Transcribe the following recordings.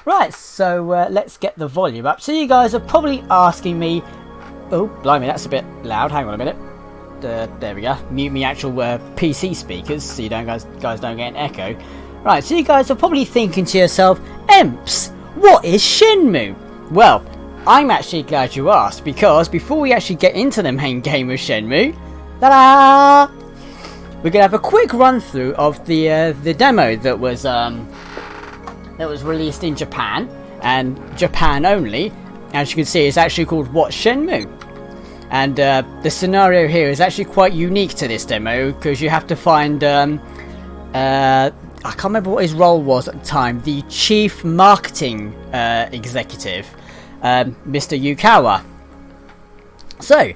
Right, so let's get the volume up. So you guys are probably asking me... Oh, blimey, that's a bit loud. Hang on a minute. There we go. Mute me actual PC speakers so you guys don't get an echo. Right, so you guys are probably thinking to yourself, Emps, what is Shenmue? Well, I'm actually glad you asked, because before we actually get into the main game of Shenmue, ta-da! We're gonna have a quick run through of the demo that was released in Japan, and Japan only. As you can see, it's actually called What's Shenmue? And the scenario here is actually quite unique to this demo, because you have to find, I can't remember what his role was at the time, the Chief Marketing Executive, Mr. Yukawa. So,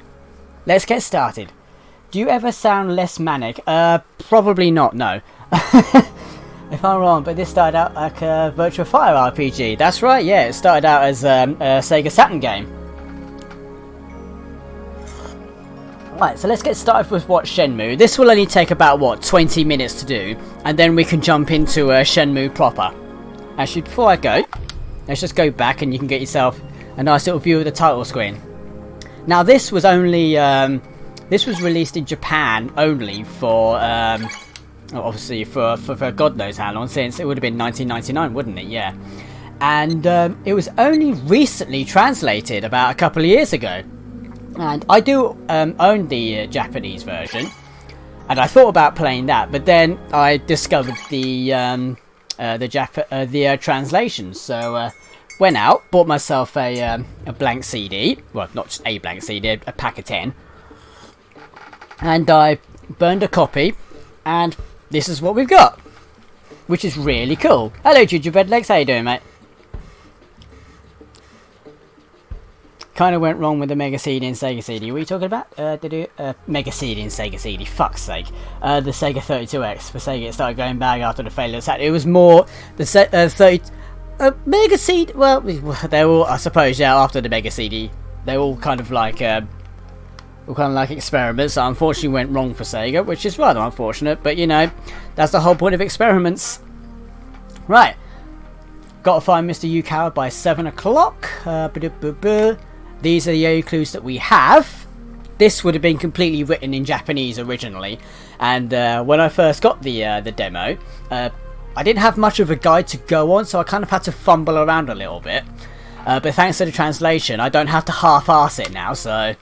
let's get started. Do you ever sound less manic? Probably not, no. If I'm wrong, but this started out like a Virtua Fighter RPG. That's right, yeah, it started out as a Sega Saturn game. Right, so let's get started with What's Shenmue. This will only take about, 20 minutes to do, and then we can jump into Shenmue proper. Actually, before I go, let's just go back and you can get yourself a nice little view of the title screen. Now, this was only, this was released in Japan only for, obviously for God knows how long, since it would have been 1999, wouldn't it? Yeah. And it was only recently translated about a couple of years ago. And I do own the Japanese version, and I thought about playing that, but then I discovered the translations. So went out, bought myself a blank CD. Well, not just a blank CD, a pack of 10, and I burned a copy, and this is what we've got, which is really cool. Hello, Ginger Bedlegs, how you doing, mate? Kind of went wrong with the Mega CD and Sega CD. What are you talking about? Mega CD and Sega CD, fuck's sake. The Sega 32X for Sega, it started going bad after the failure of Saturn. It was more the Mega CD. Well, they're all, I suppose, yeah. After the Mega CD, they're all kind of like experiments that unfortunately went wrong for Sega, which is rather unfortunate. But you know, that's the whole point of experiments, right? Got to find Mr. Yukawa by 7 o'clock. These are the only clues that we have. This would have been completely written in Japanese originally, and when I first got the demo, I didn't have much of a guide to go on, so I kind of had to fumble around a little bit. But thanks to the translation, I don't have to half-arse it now, so...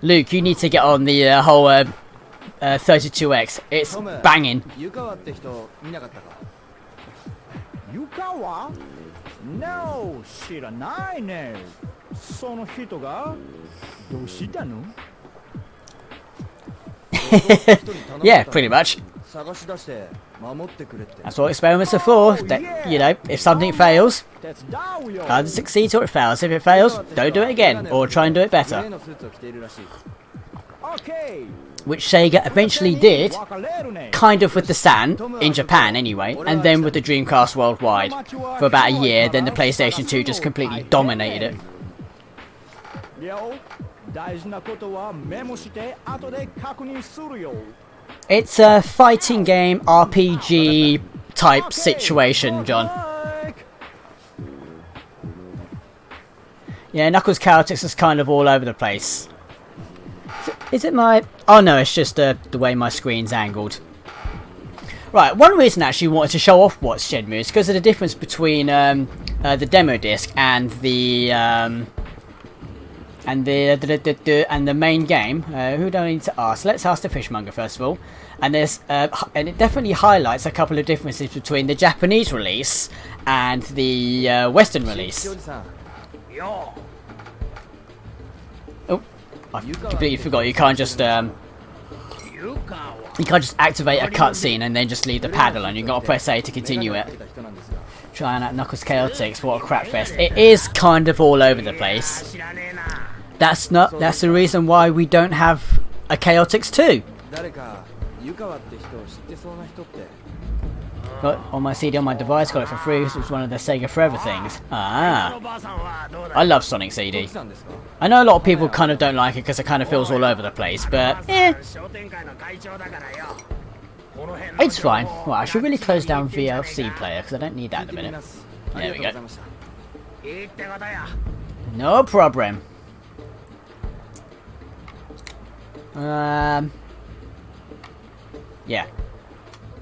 Luke, you need to get on the whole 32X. It's banging. Yukawa? No, 知らないね。その人がどうしたの? Yeah, pretty much. That's what experiments are for. That, you know, if something fails, either succeeds or it fails. If it fails, don't do it again, or try and do it better. Which Sega eventually did, kind of with the Saturn, in Japan anyway, and then with the Dreamcast worldwide for about a year. Then the PlayStation 2 just completely dominated it. It's a fighting game, RPG type situation, John. Yeah, Knuckles Chaotix is kind of all over the place. Is it my... Oh no, it's just the way my screen's angled. Right, one reason I actually wanted to show off What's Shenmue is because of the difference between the demo disc and the main game. Who do I need to ask? Let's ask the fishmonger first of all. And there's and it definitely highlights a couple of differences between the Japanese release and the Western release. Oh, I completely forgot. You can't just activate a cutscene and then just leave the paddle on. You've got to press A to continue it. Trying out Knuckles Chaotix, what a crap fest. It is kind of all over the place. That's the reason why we don't have a Chaotix 2. Got on my CD on my device, got it for free because it was one of the Sega Forever things. Ah. I love Sonic CD. I know a lot of people kind of don't like it because it kind of feels all over the place, but it's fine. Well, I should really close down VLC player because I don't need that in a minute. There we go. No problem. Yeah.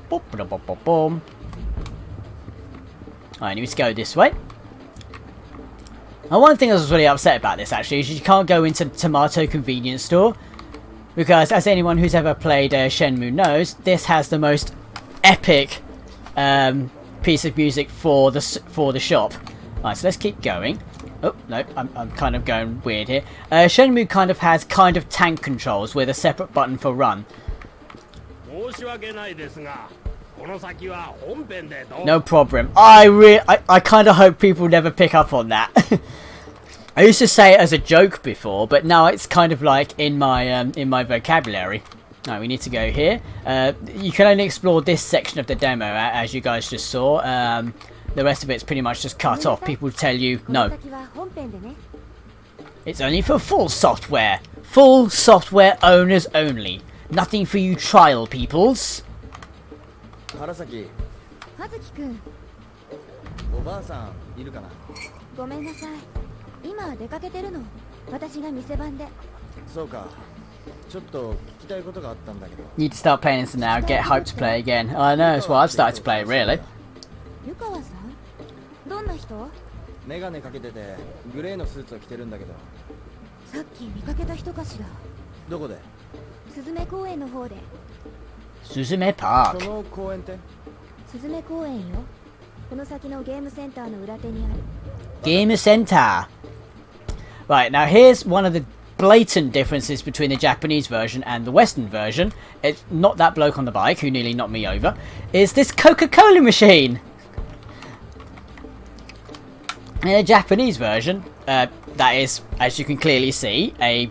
Boom, boom, boom, boom, boom. Alright, need to go this way. Now, one thing I was really upset about this actually is you can't go into the Tomato convenience store. Because, as anyone who's ever played Shenmue knows, this has the most epic piece of music for the shop. Alright, so let's keep going. Oh, no, I'm kind of going weird here. Shenmue kind of has tank controls with a separate button for run. No problem. I kind of hope people never pick up on that. I used to say it as a joke before, but now it's kind of like in my vocabulary. Now we need to go here. You can only explore this section of the demo, as you guys just saw. The rest of it's pretty much just cut off. People tell you no. It's only for full software. Full software owners only. Nothing for you trial peoples. 原崎葉月くんおばあさんいるかなごめんなさい今出かけてるの私が店番でそうかちょっと聞きたいことがあったんだけど Need to start playing this now, get hyped to play again. I know, it's why I've started to play it, really. 湯川さんどんな人メガネかけててグレーのスーツを着てるんだけどさっき見かけた人かしらどこでスズメ公園の方で Suzume Park. その公園ってスズメ公園よこの先のゲームセンターの裏手にある Game Center. Right, now here's one of the blatant differences between the Japanese version and the Western version. It's not that bloke on the bike who nearly knocked me over. Is this Coca-Cola machine. In the Japanese version, that is, as you can clearly see, a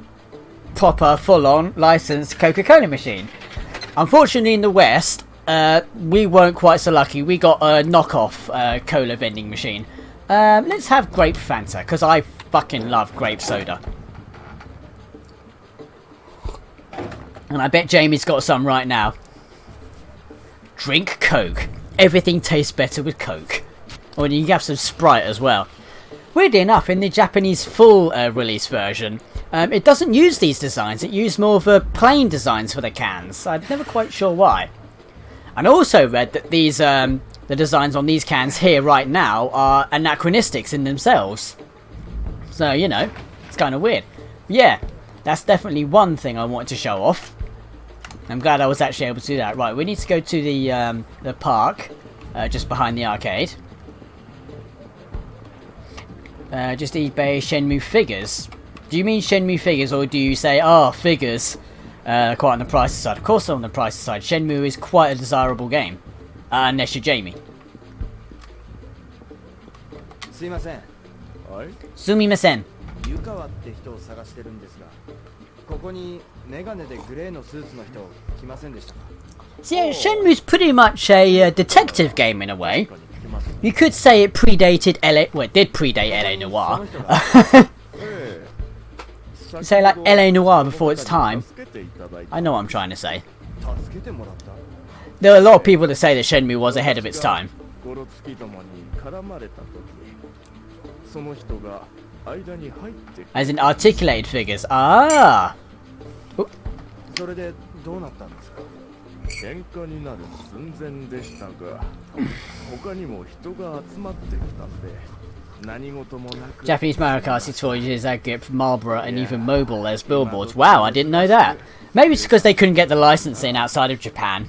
proper full-on licensed Coca-Cola machine. Unfortunately in the West, we weren't quite so lucky. We got a knockoff cola vending machine. Let's have grape Fanta, because I fucking love grape soda. And I bet Jamie's got some right now. Drink Coke. Everything tastes better with Coke. Or you can have some Sprite as well. Weirdly enough, in the Japanese full release version, it doesn't use these designs. It used more of a plain designs for the cans. I'm never quite sure why. And I also read that these the designs on these cans here right now are anachronistics in themselves. So, you know, it's kind of weird. But yeah, that's definitely one thing I wanted to show off. I'm glad I was actually able to do that. Right, we need to go to the park, just behind the arcade. Just eBay Shenmue figures. Do you mean Shenmue figures, or do you say, oh, figures, quite on the pricey side? Of course, on the pricey side. Shenmue is quite a desirable game, unless you're Jamie. すいません。はい。すみません。湯川って人を探してるんですが、ここにメガネでグレーのスーツの人来ませんでしたか So yeah, Shenmue's pretty much a detective game in a way. You could say it predated LA. Well, it did predate LA Noire. Say like LA Noire before its time. I know what I'm trying to say. There are a lot of people that say that Shenmue was ahead of its time. As in articulated figures. Ah! Oop. それでどうなったんですか喧嘩になる寸前でしたが他にも人が集まってきたんで何事もなく Japanese Mario Kart 64 uses Agip, Marlboro and even mobile as billboards. Wow, I didn't know that. Maybe it's because they couldn't get the licensing outside of Japan.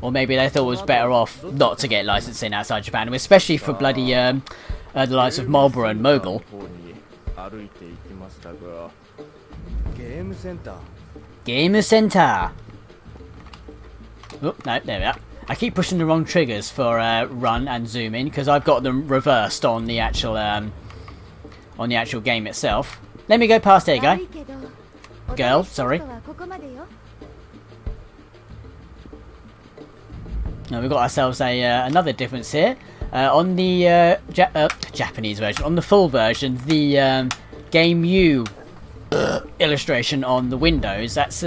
Or maybe they thought it was better off not to get licensing outside Japan, especially for bloody the likes of Marlboro and mobile. 歩いていきましたがゲームセンター Game Center. Oh, no, there we are. I keep pushing the wrong triggers for run and zoom in because I've got them reversed on the actual game itself. Let me go past there, guy. Girl, sorry. Now we've got ourselves a another difference here. On the Japanese version, on the full version, the Game U illustration on the windows, that's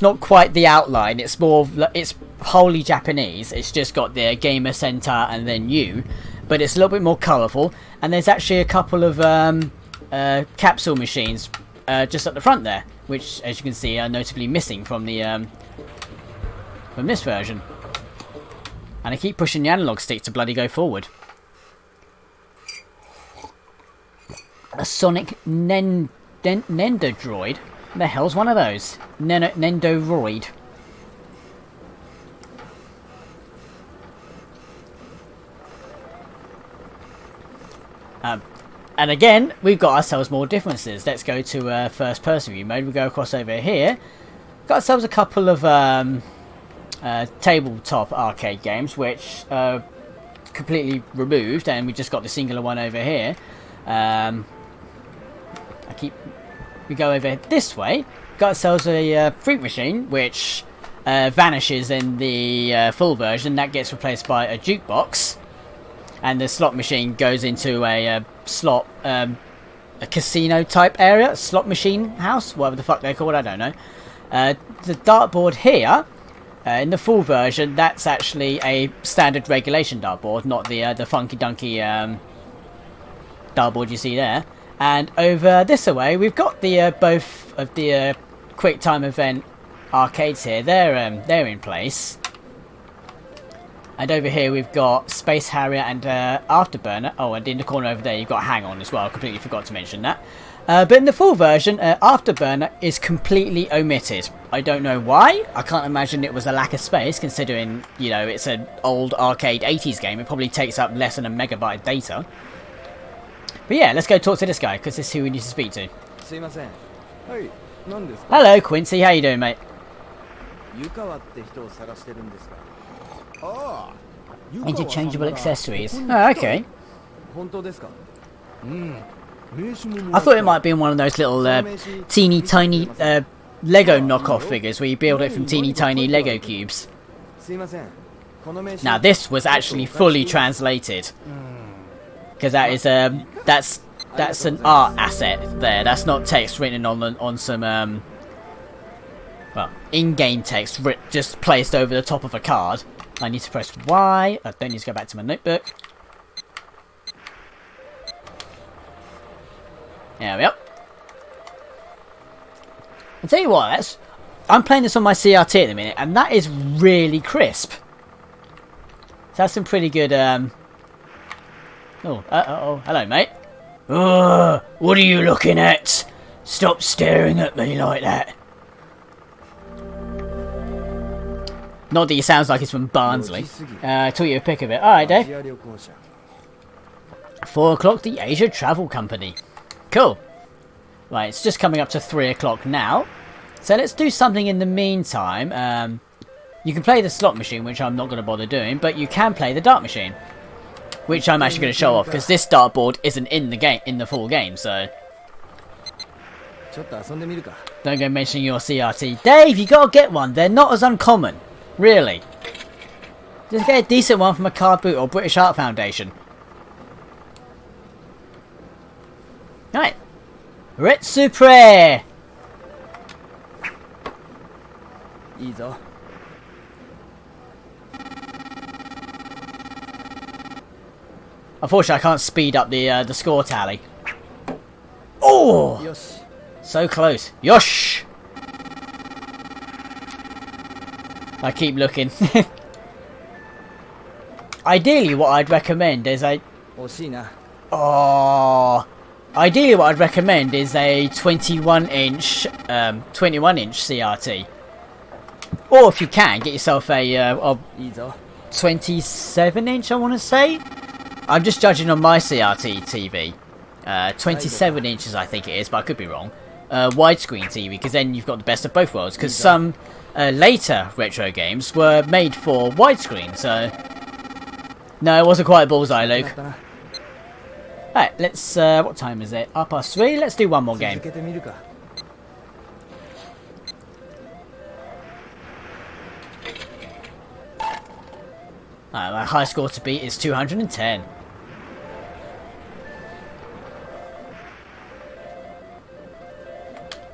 not quite the outline. It's more, it's wholly Japanese. It's just got the Gamer Center and then U, but it's a little bit more colourful. And there's actually a couple of capsule machines just at the front there, which, as you can see, are notably missing from the from this version. And I keep pushing the analog stick to bloody go forward. A Sonic Nendoroid? The hell's one of those? Nendoroid. And again, we've got ourselves more differences. Let's go to first person view mode. We go across over here. Got ourselves a couple of tabletop arcade games, which completely removed, and we just got the singular one over here. We go over this way. Got ourselves a fruit machine, which vanishes in the full version. That gets replaced by a jukebox, and the slot machine goes into a slot, a casino type area, slot machine house, whatever the fuck they're called. I don't know. The dartboard here. In the full version, that's actually a standard regulation dartboard, not the funky dunky dartboard you see there. And over this way, we've got the both of the quick time event arcades here. They're in place. And over here we've got Space Harrier and Afterburner. Oh, and in the corner over there you've got Hang On as well. I completely forgot to mention that. But in the full version, Afterburner is completely omitted. I don't know why. I can't imagine it was a lack of space, considering, you know, it's an old arcade 80s game. It probably takes up less than a megabyte of data. But yeah, let's go talk to this guy, because this is who we need to speak to. Hello, Quincy. How you doing, mate? Interchangeable accessories. Oh, okay. I thought it might be in one of those little teeny tiny Lego knockoff figures where you build it from teeny tiny Lego cubes. Now this was actually fully translated, because that is that's an art asset there. That's not text written on some well, in-game text just placed over the top of a card. I need to press Y. I don't need to go back to my notebook. There we go. I'll tell you what, I'm playing this on my CRT at the minute, and that is really crisp. So that's some pretty good, oh, hello, mate. What are you looking at? Stop staring at me like that. Not that he sounds like he's from Barnsley. Took you a pic of it. Alright, Dave. 4 o'clock, the Asia Travel Company. Cool. Right, it's just coming up to 3 o'clock now. So let's do something in the meantime. You can play the slot machine, which I'm not going to bother doing, but you can play the dart machine, which I'm actually going to show off, because this dartboard isn't in the game, in the full game, so don't go mentioning your CRT. Dave, you got to get one. They're not as uncommon. Really. Just get a decent one from a Card Boot or British Art Foundation. Right. Retsupre! Unfortunately, I can't speed up the score tally. Oh! So close. Yosh! I keep looking. Ideally, what I'd recommend is a... Oh... Ideally, what I'd recommend is a 21-inch CRT. Or if you can, get yourself a 27-inch, I want to say. I'm just judging on my CRT TV. 27 inches, I think it is, but I could be wrong. Widescreen TV, because then you've got the best of both worlds. Because some later retro games were made for widescreen, so... No, it wasn't quite a bullseye, Luke. Alright, let's... what time is it? 3:30? Let's do one more game. My high score to beat is 210.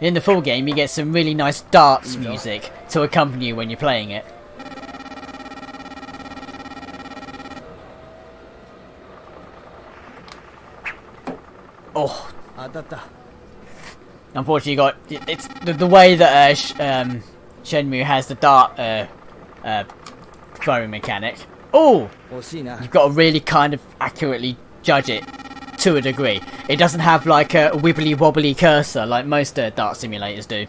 In the full game, you get some really nice darts music to accompany you when you're playing it. Oh. Unfortunately, it's the way that Shenmue has the dart throwing mechanic. Oh, you've got to really kind of accurately judge it to a degree. It doesn't have like a wibbly wobbly cursor like most dart simulators do.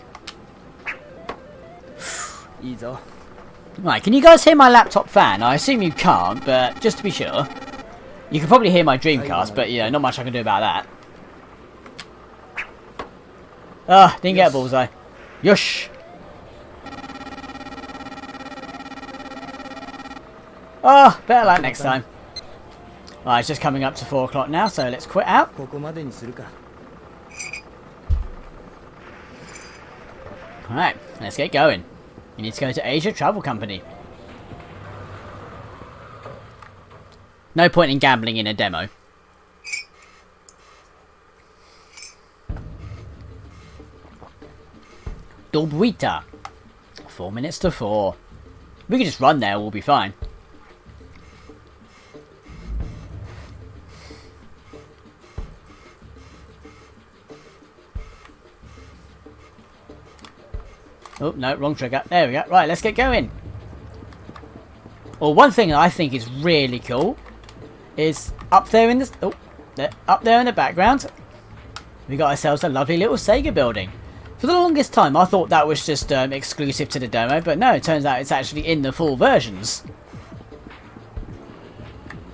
Right, can you guys hear my laptop fan? I assume you can't, but just to be sure. You can probably hear my Dreamcast, but yeah, not much I can do about that. Ah, didn't get a bullseye. Yush! Oh, better luck next time. Right, it's just coming up to 4 o'clock now, so let's quit out. Alright, let's get going. You need to go to Asia Travel Company. No point in gambling in a demo. Dolbuita. 4 minutes to 4. We can just run there, we'll be fine. Oh, no, wrong trigger. There we go. Right, let's get going. Well, one thing I think is really cool is up there in the up there in the background, we got ourselves a lovely little Sega building. For the longest time, I thought that was just exclusive to the demo, but no, it turns out it's actually in the full versions.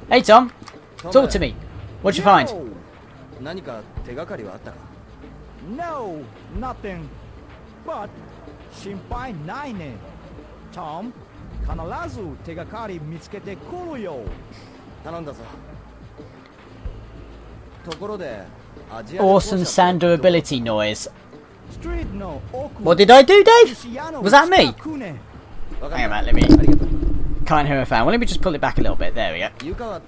Hey, Tom, talk to me. What'd you find? No, nothing. But 心配ないね。Tom、必ず手がかり見つけてくるよ。頼んだぞ。ところで、Awesome sand durability noise. What did I do, Dave? Was that me? Hang on, man, let me... Can't hear a fan. Well, let me just pull it back a little bit. There we go.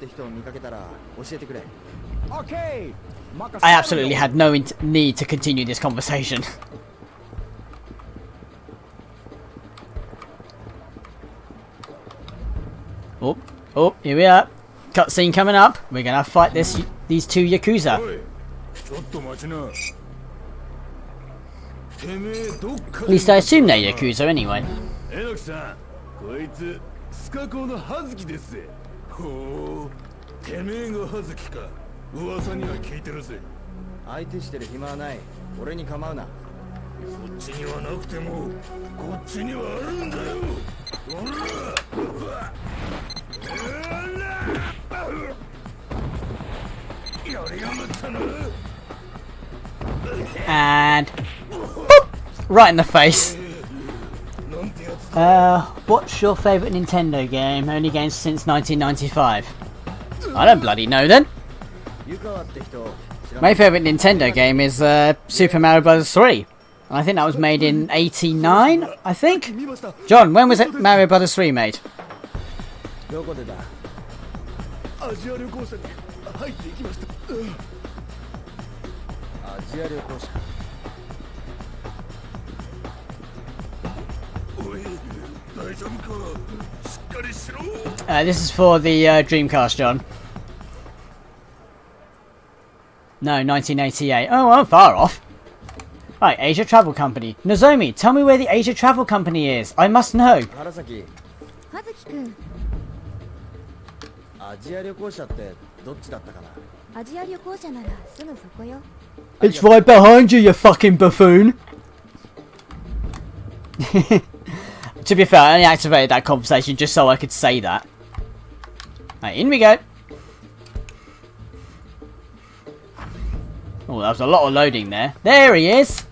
I absolutely had no need to continue this conversation. Oh, oh, here we are. Cutscene coming up. We're gonna fight these two Yakuza. At least I assume they're Yakuza anyway. And boop, right in the face. What's your favourite Nintendo game? Only game since 1995. I don't bloody know then. My favourite Nintendo game is Super Mario Bros. 3. I think that was made in 89, I think. John, when was it Mario Bros. 3 made? This is for the Dreamcast, John. No, 1988. Oh, I'm far off. Right, Asia Travel Company. Nozomi, tell me where the Asia Travel Company is. I must know. It's right behind you, you fucking buffoon. To be fair, I only activated that conversation just so I could say that. Right, in we go. Oh, that was a lot of loading there. There he is.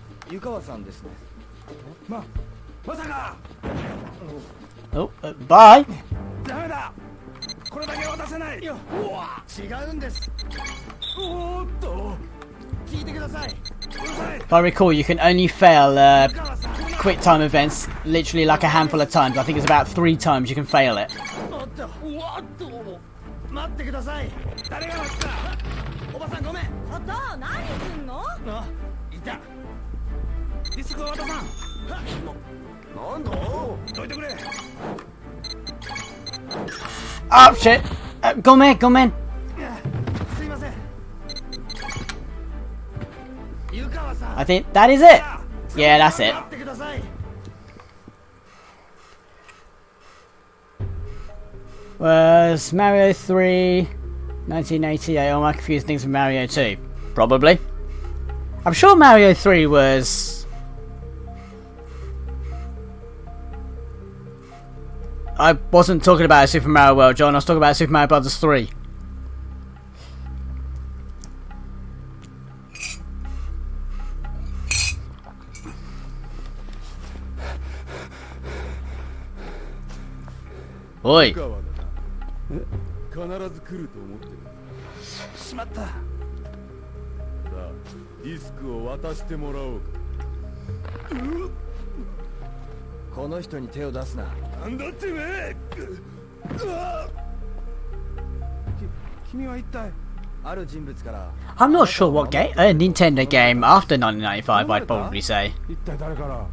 Oh, bye. If I recall, you can only fail quick time events literally like a handful of times. I think it's about 3 times you can fail it. 待ってください。誰が待った？おばさんごめん。ちょっと何すんの？あ、いた。ディスクを渡さん。なんだ？どいてくれ。Oh shit! Go man, go man. すいません。湯川さん。I think that is it. Yeah, that's it. 待ってください。Was Mario 3 1988, or am I confusing things with Mario 2? Probably. I'm sure Mario 3 was... I wasn't talking about Super Mario World, John. I was talking about Super Mario Bros. 3. Oi. 必ず来ると思ってる。しまった。さあ、ディスクを渡してもらおうか。この人に手を出すな。なんだってめえ。君は一体。ある人物から。I'm not sure what game, a Nintendo game after 1995, I'd probably say. 一体誰から。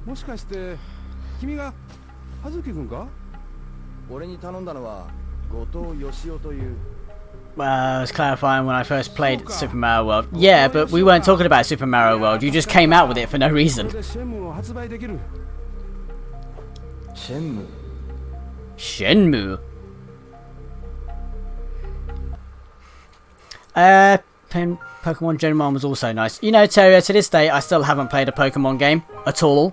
もしかして君が葉月君か？俺に頼んだのは後藤義雄という。I was clarifying when I first played Super Mario World. Yeah, but we weren't talking about Super Mario World. You just came out with it for no reason. シェンムーを発売できる。シェンムー。 Shenmue. Pokemon Gen 1 was also nice. You know, Terry, to this day, I still haven't played a Pokemon game at all.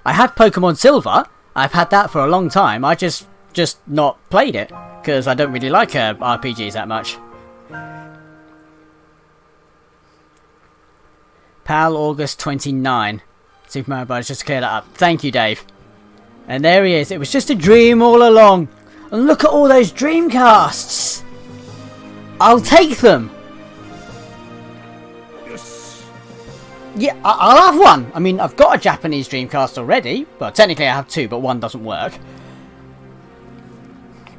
I had Pokemon Silver. I've had that for a long time. I just not played it because I don't really like RPGs that much. PAL August 29. Super Mario Bros. Just to clear that up. Thank you, Dave. And there he is. It was just a dream all along. And look at all those Dreamcasts. I'll take them. Yeah, I'll have one. I mean, I've got a Japanese Dreamcast already. Well, technically I have 2, but 1 doesn't work.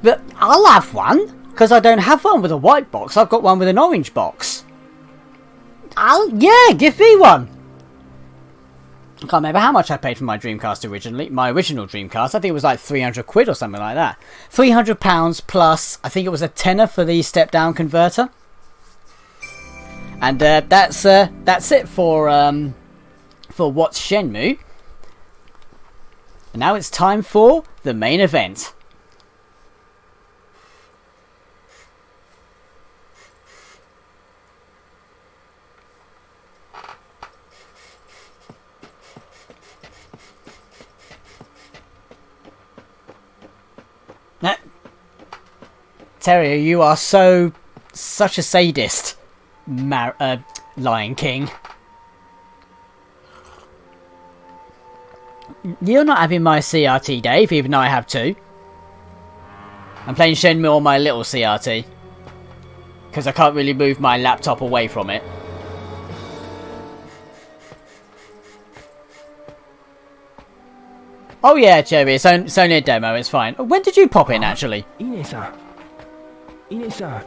But I'll have one, because I don't have one with a white box. I've got one with an orange box. Yeah, give me one. I can't remember how much I paid for my Dreamcast originally. My original Dreamcast, I think it was like 300 quid or something like that. £300 plus, I think it was a tenner for the step-down converter. And that's it for What's Shenmue. And now it's time for the main event. Now, Terry, you are such a sadist. Lion King. You're not having my CRT, Dave, even though I have 2. I'm playing Shenmue on my little CRT. Because I can't really move my laptop away from it. Oh yeah, Jerry, it's only a demo, it's fine. When did you pop in, actually? Ine-san. Ine-san.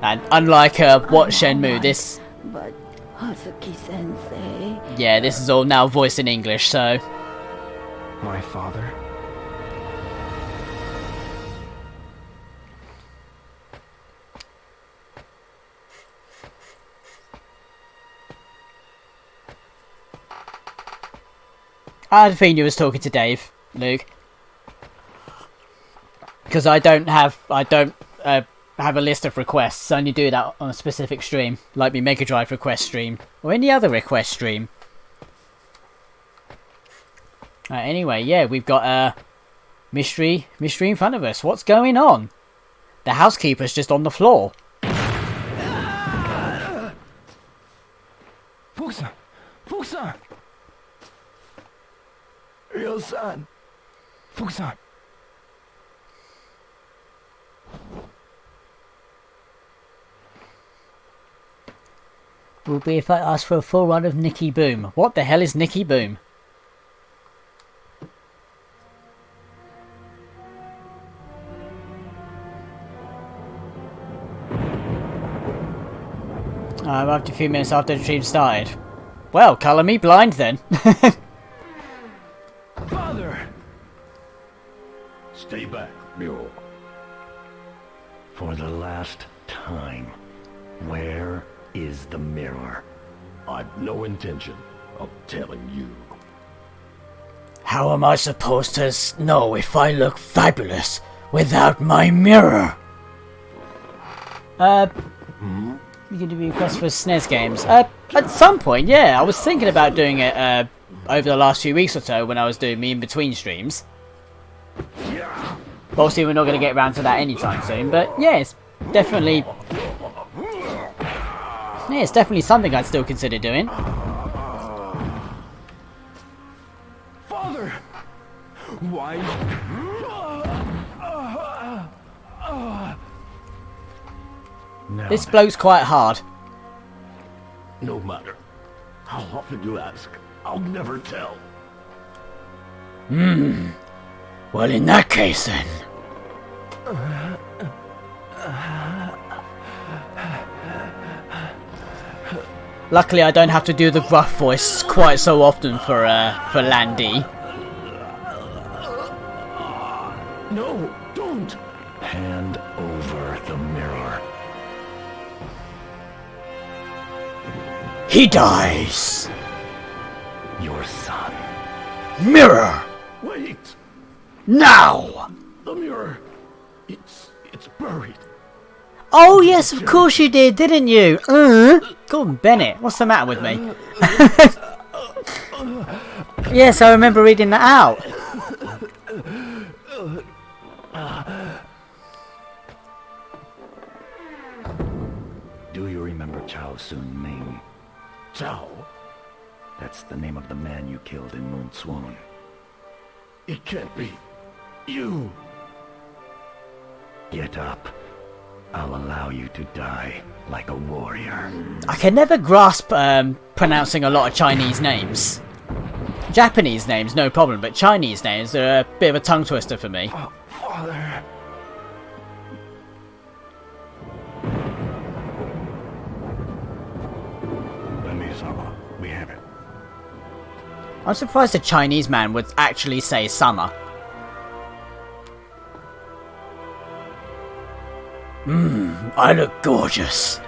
And unlike What Shenmue, this... But Hazuki-sensei... Yeah, this is all now voiced in English, so... My father. I had a feeling you was talking to Dave, Luke. Because I don't have a list of requests. I only do that on a specific stream, like my Mega Drive request stream or any other request stream. Anyway, yeah, we've got a mystery in front of us. What's going on? The housekeeper's just on the floor. Fuku-san! Fuku-san! Ryo-san. Fuku-san! will be if I ask for a full run of Nicky Boom. What the hell is Nicky Boom? I'm up to a few minutes after the stream started. Well, colour me blind then. Father! Stay back, Mule. For the last time, where is the mirror? I've no intention of telling you. How am I supposed to know if I look fabulous without my mirror? You can do requests for SNES games. At some point, yeah, I was thinking about doing it over the last few weeks or so when I was doing me in-between streams. But obviously we're not going to get around to that anytime soon, but yeah, it's definitely... Yeah, it's definitely something I'd still consider doing. Father! Why? Now This bloke's quite hard. no matter how often you ask, I'll never tell. Well, in that case then... Luckily I don't have to do the gruff voice quite so often for Landy. No, don't! Hand over the mirror. He dies! Your son. Mirror! Wait! Now! The mirror. It's buried. Oh yes, of course you did, didn't you? Gordon Bennett, what's the matter with me? Yes, I remember reading that out. Do you remember Chao Sun Ming? Chao? That's the name of the man you killed in Moon Swoon. It can't be. You! Get up. I'll allow you to die like a warrior. I can never grasp pronouncing a lot of Chinese names. Japanese names, no problem, but Chinese names are a bit of a tongue twister for me. Oh, Father. Lemi-sama, we have it. I'm surprised a Chinese man would actually say summer. I look gorgeous.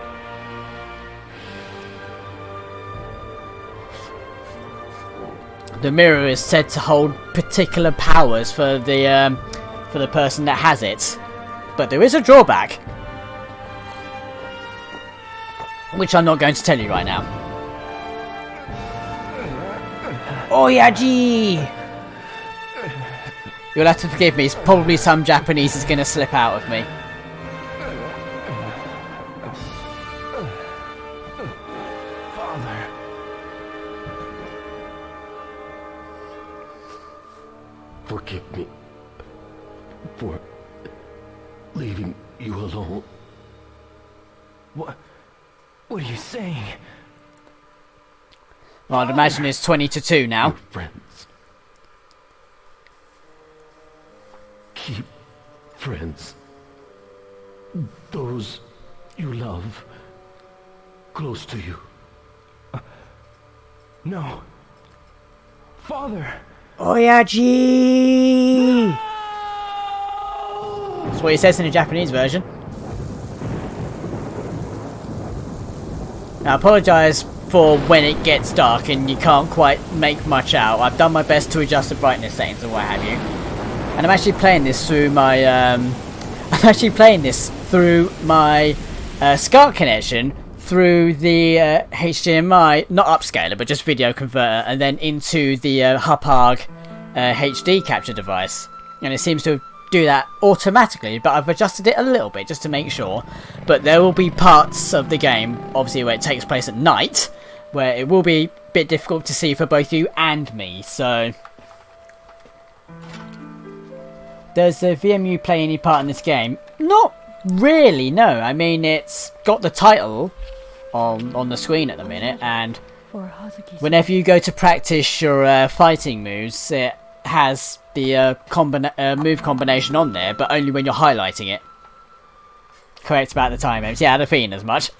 The mirror is said to hold particular powers for the person that has it, but there is a drawback, which I'm not going to tell you right now. Oyaji! You'll have to forgive me. Probably some Japanese is going to slip out of me. Forgive me for leaving you alone. What are you saying? Well, I'd imagine it's 20-2 now. Your friends. Keep friends. Those you love close to you. No. Father! Oyaji! That's what he says in the Japanese version. Now, I apologise for when it gets dark and you can't quite make much out. I've done my best to adjust the brightness settings and what have you. And I'm actually playing this through my SCART connection through the HDMI, not upscaler, but just video converter, and then into the Hapag HD capture device. And it seems to do that automatically, but I've adjusted it a little bit just to make sure. But there will be parts of the game, obviously where it takes place at night, where it will be a bit difficult to see for both you and me, so... Does the VMU play any part in this game? Not really, no. I mean, it's got the title on the screen at the minute, and whenever you go to practice your fighting moves, it has the move combination on there, but only when you're highlighting it. Correct about the time moves. Yeah, I had a feeling as much.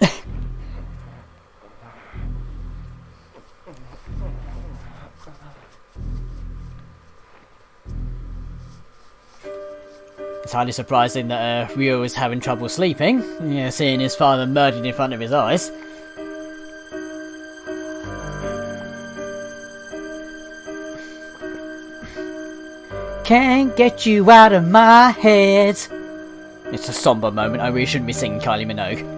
It's highly surprising that Ryo is having trouble sleeping, seeing his father murdered in front of his eyes. Can't get you out of my head. It's a somber moment. I really shouldn't be singing Kylie Minogue.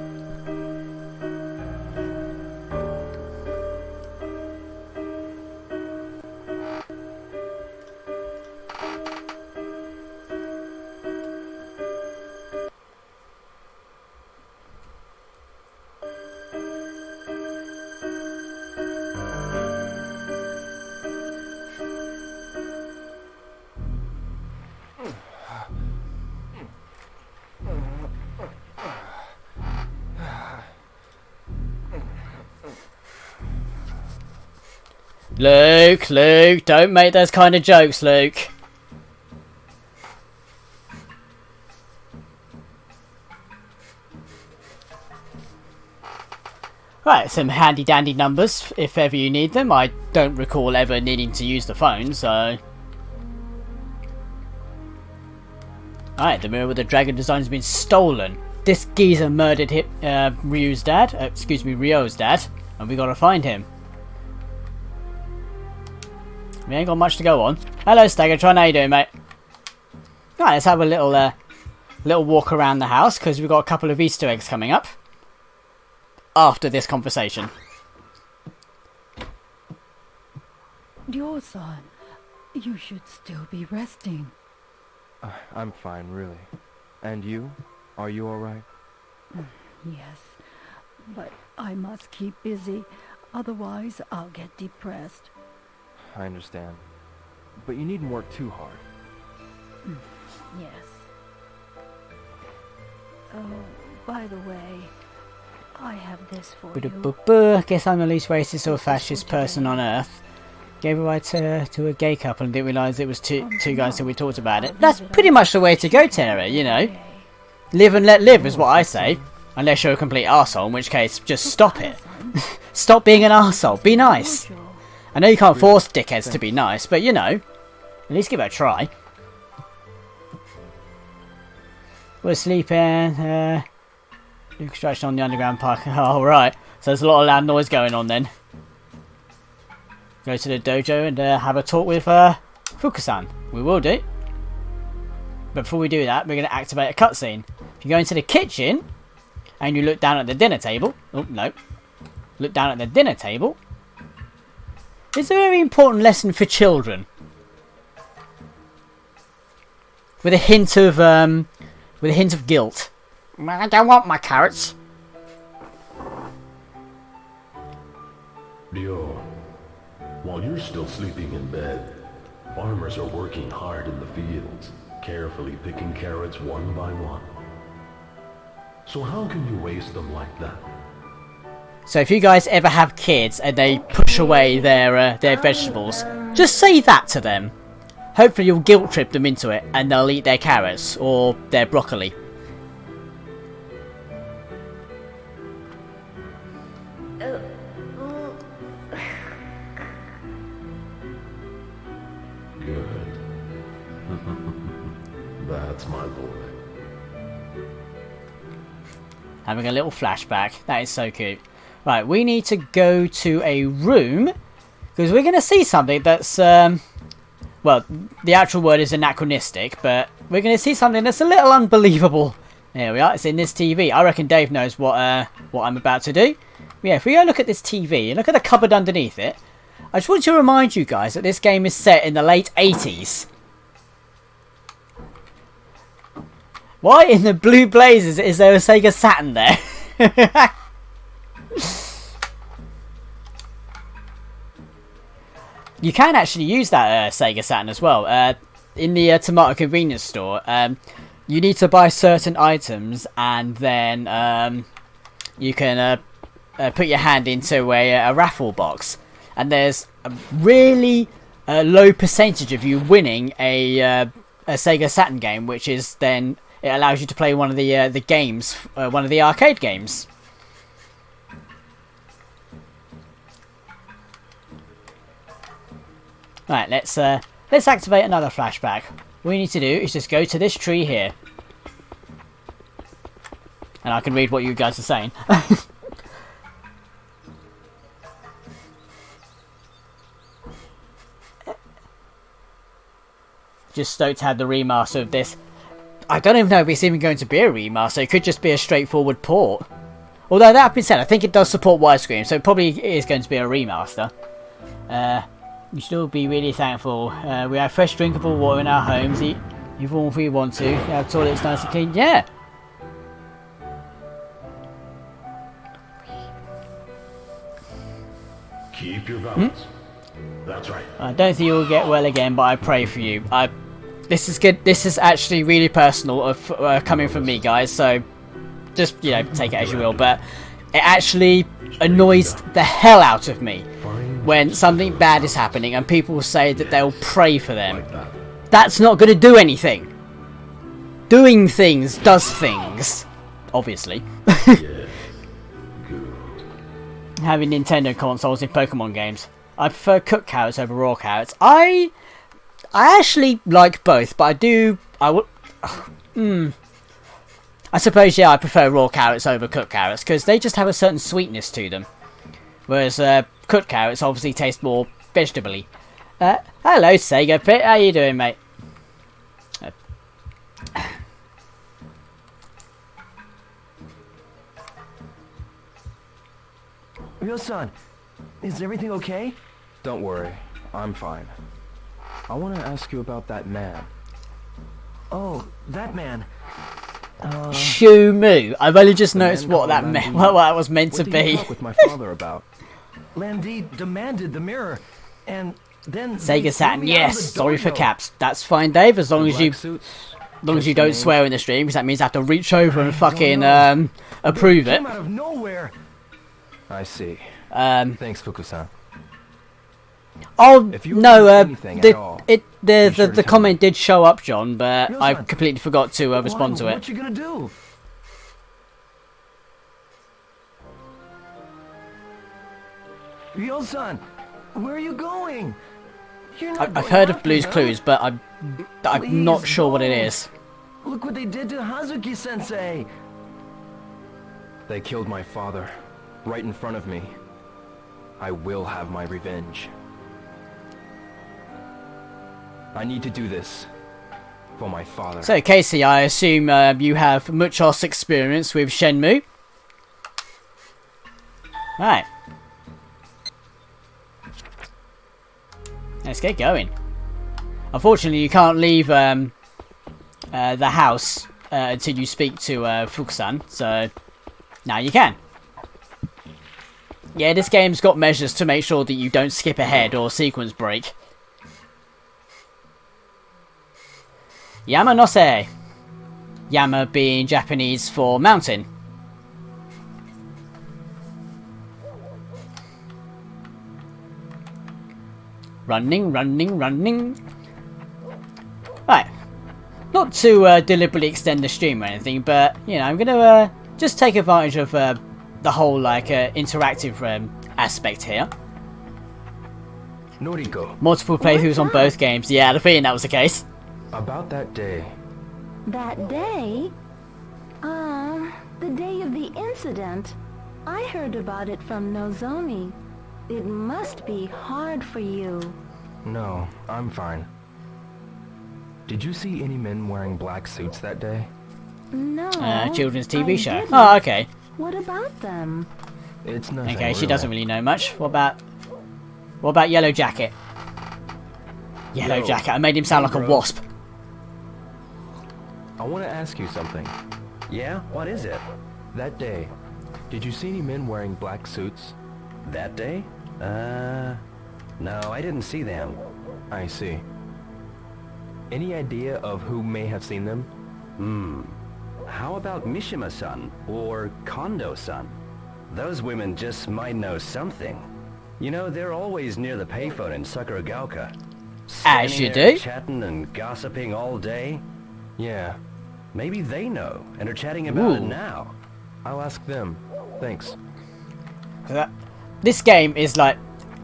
Luke, don't make those kind of jokes, Luke. Right, some handy dandy numbers if ever you need them. I don't recall ever needing to use the phone, so... Alright, the mirror with the dragon design has been stolen. This geezer murdered Ryo's dad, and we gotta find him. We ain't got much to go on. Hello, Stegatron. How you doing, mate? Right, let's have a little walk around the house, because we've got a couple of Easter eggs coming up after this conversation. Ryo-san, you should still be resting. I'm fine, really. And you? Are you alright? Yes, but I must keep busy, otherwise I'll get depressed. I understand. But you needn't work too hard. Yes. Oh, by the way, I have this for you. Guess I'm the least racist or fascist person on earth. Gave a ride to a gay couple and didn't realise it was two guys till we talked about it. That's pretty much the way to go, Tara, you know. Live and let live is what I say. Unless you're a complete arsehole, in which case, just stop it. Stop being an arsehole. Be nice. I know you can't force dickheads to be nice, but you know, at least give it a try. We're sleeping. Construction on the underground park. Oh, right. So there's a lot of loud noise going on then. Go to the dojo and have a talk with Fukusan. We will do. But before we do that, we're going to activate a cutscene. If you go into the kitchen and you look down at the dinner table. Oh, no. Look down at the dinner table. It's a very important lesson for children. With a hint of guilt. I don't want my carrots. Ryo, while you're still sleeping in bed, farmers are working hard in the fields, carefully picking carrots one by one. So how can you waste them like that? So if you guys ever have kids and they push away their vegetables, just say that to them. Hopefully you'll guilt trip them into it and they'll eat their carrots or their broccoli. Good. That's my boy. Having a little flashback. That is so cute. Right, we need to go to a room because we're going to see something that's, well, the actual word is anachronistic, but we're going to see something that's a little unbelievable. There we are. It's in this TV. I reckon Dave knows what I'm about to do. Yeah, if we go look at this TV and look at the cupboard underneath it, I just want to remind you guys that this game is set in the late 80s. Why in the blue blazes is there a Sega Saturn there? You can actually use that Sega Saturn as well. In the Tomato convenience store, you need to buy certain items and then you can put your hand into a raffle box, and there's a really low percentage of you winning a Sega Saturn game, which is then it allows you to play one of the games, one of the arcade games. Right, let's activate another flashback. All you need to do is just go to this tree here, and I can read what you guys are saying. Just stoked to have the remaster of this. I don't even know if it's even going to be a remaster. It could just be a straightforward port. Although that being said, I think it does support widescreen, so it probably is going to be a remaster. You should all be really thankful. We have fresh drinkable water in our homes. Eat all if we want to. We have toilets nice and clean. Yeah. Keep your balance. That's right. I don't think you'll get well again, but I pray for you. This is good. This is actually really personal coming from me, guys. So just take it as you will. But it actually annoys the hell out of me when something bad is happening and people say that they'll pray for them. That's not going to do anything. Doing things does things, obviously. Having Nintendo consoles in Pokemon games. I prefer cooked carrots over raw carrots. I actually like both, but I suppose, yeah, I prefer raw carrots over cooked carrots, because they just have a certain sweetness to them. Whereas cooked carrots obviously taste more vegetable-y. Hello, Sega Pit. How you doing, mate? Ryo-san, is everything okay? Don't worry, I'm fine. I want to ask you about that man. Oh, that man. Shenmue. I've only just noticed what that was meant to be. What did you talk with my father about? Landy demanded the mirror, and then Sega Saturn. Yes. Sorry for caps. That's fine, Dave. As long as you don't swear in the stream, because that means I have to reach over and fucking approve it. Came out of nowhere. I see. Thanks, Fuku-san. Oh no, the comment did show up, John, but I completely forgot to respond to it. What you gonna do? Ryo-san, where are you going? I've heard of Blue's Clues, but I'm not sure what it is. Look what they did to Hazuki-sensei. They killed my father, right in front of me. I will have my revenge. I need to do this for my father. So, Casey, I assume you have muchos experience with Shenmue. Right. Let's get going. Unfortunately, you can't leave the house until you speak to Fuku-san, so now you can. Yeah, this game's got measures to make sure that you don't skip ahead or sequence break. Yamanose. Yama being Japanese for mountain. Running. Right. Not to deliberately extend the stream or anything, but, I'm going to just take advantage of the whole, interactive aspect here. Noriko. Multiple playthroughs on both games. Yeah, I had a feeling that was the case. About that day. That day? The day of the incident. I heard about it from Nozomi. It must be hard for you. No, I'm fine. Did you see any men wearing black suits that day? No. Children's TV show. Didn't. Oh, okay. What about them? It's nothing. Okay, she doesn't really know much. What about Yellow Jacket? Yellow Jacket. I made him sound like a wasp. I want to ask you something. Yeah? What is it? That day, did you see any men wearing black suits? That day? No, I didn't see them. I see. Any idea of who may have seen them? How about Mishima-san or Kondo-san? Those women just might know something. You know, they're always near the payphone in Sakuragaoka. As you Standing there do. Chatting and gossiping all day. Yeah, maybe they know and are chatting about it Ooh. now. I'll ask them. Thanks. This game is like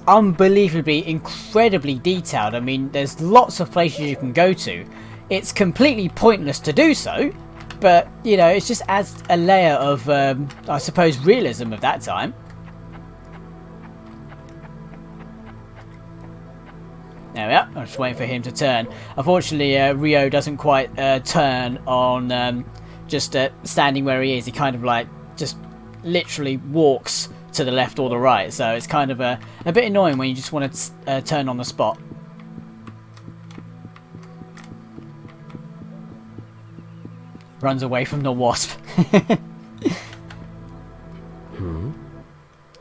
unbelievably incredibly detailed. I mean, there's lots of places you can go to. It's completely pointless to do so, but you know, it just adds a layer of I suppose realism of that time. There we are. I'm just waiting for him to turn. Unfortunately, Rio doesn't quite turn on just standing where he is. He kind of like just literally walks to the left or the right. So it's kind of a bit annoying when you just want to turn on the spot. Runs away from the wasp.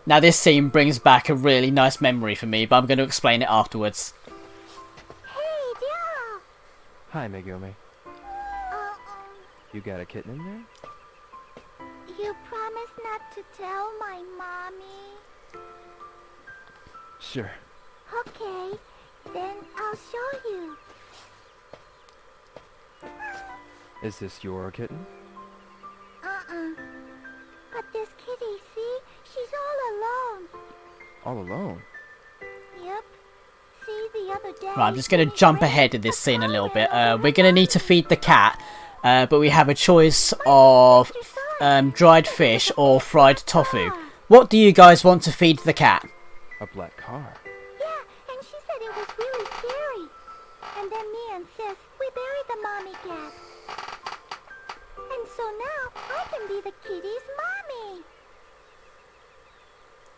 Now this scene brings back a really nice memory for me, but I'm going to explain it afterwards. Hi, Megumi. You got a kitten in there? You promised not to tell my mommy. Sure. Okay, then I'll show you. Is this your kitten? But this kitty, see? She's all alone. All alone? Yep. See, the other day... Right, I'm just going to jump ahead of this scene a little bit. We're going to need to feed the cat, but we have a choice of dried fish or fried tofu. What do you guys want to feed the cat? A black car. Yeah, and she said it was really scary. And then me and Sis, we buried the mommy cat. And so now I can be the kitty's mommy.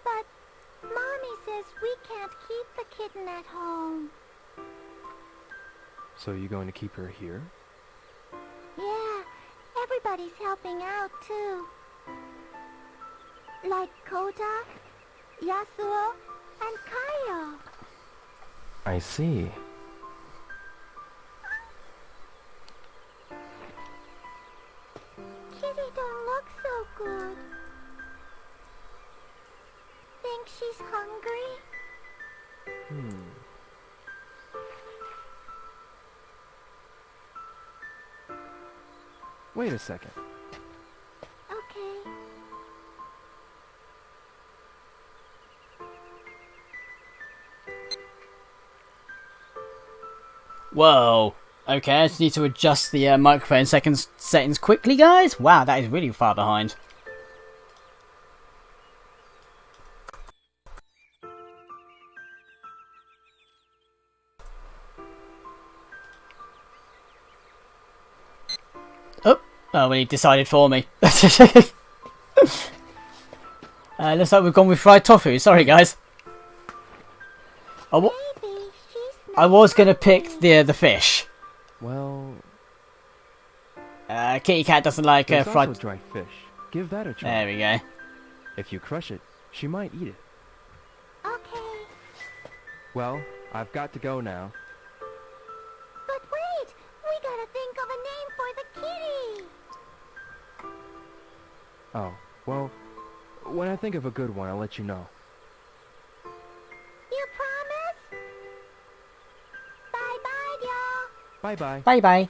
But Mommy says we can't keep the kitten at home. So you going to keep her here? Yeah, everybody's helping out too. Like Kota, Yasuo, and Kaio. I see. Kitty don't look so good. Think she's hungry? Wait a second. Okay. Whoa. Okay, I just need to adjust the microphone settings quickly, guys. Wow, that is really far behind. Oh, well, he decided for me. Looks like we've gone with fried tofu. Sorry, guys. I was gonna pick the fish. Well, Kitty cat doesn't like there's fried. also dried fish. Give that a try. There we go. If you crush it, she might eat it. Okay. Well, I've got to go now. But wait! We gotta think of a name for the kitty! Oh, well, when I think of a good one, I'll let you know. You promise? Bye-bye, y'all! Bye-bye. Bye-bye.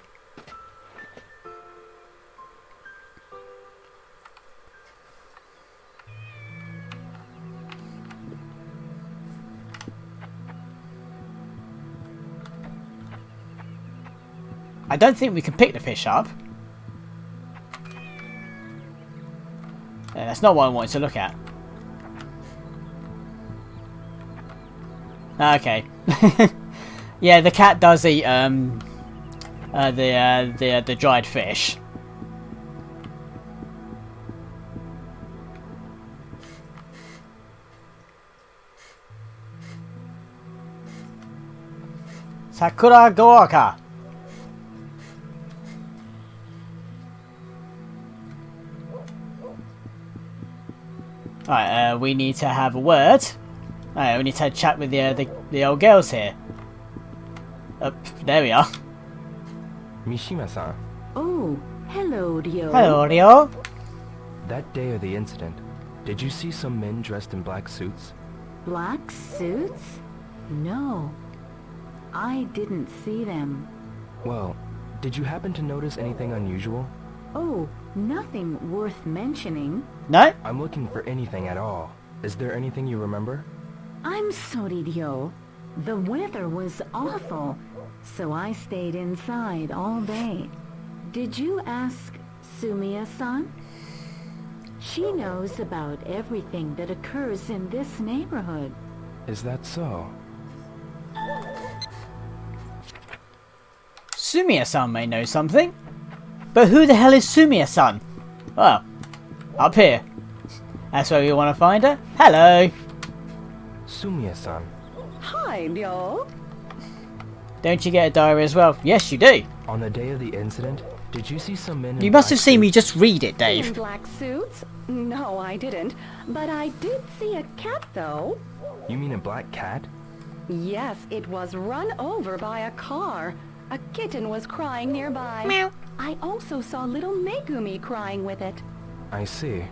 I don't think we can pick the fish up. That's not what I wanted to look at. Okay. Yeah, the cat does eat the dried fish. Sakura Goaka. Alright, we need to have a word. Alright, we need to have a chat with the old girls here. There we are. Mishima-san, Oh, hello, Ryo. Hello, Rio. that day of the incident, Did you see some men dressed in black suits? Black suits? No. I didn't see them. Well, did you happen to notice anything unusual? Oh, nothing worth mentioning. No? I'm looking for anything at all. Is there anything you remember? I'm sorry, Ryo. The weather was awful, so I stayed inside all day. Did you ask Sumiya-san? She knows about everything that occurs in this neighborhood. Is that so? Sumiya-san may know something. But who the hell is Sumiya-san? Well, up here. That's where we want to find her. Hello. Sumiya-san. Hi, Ryo. Don't you get a diary as well? Yes, you do. On the day of the incident, did you see some men in You must black have seen me suits? just read it, In Dave. black suits? No, I didn't. But I did see a cat, though. You mean a black cat? Yes, it was run over by a car. A kitten was crying nearby. Meow. I also saw little Megumi crying with it. I see.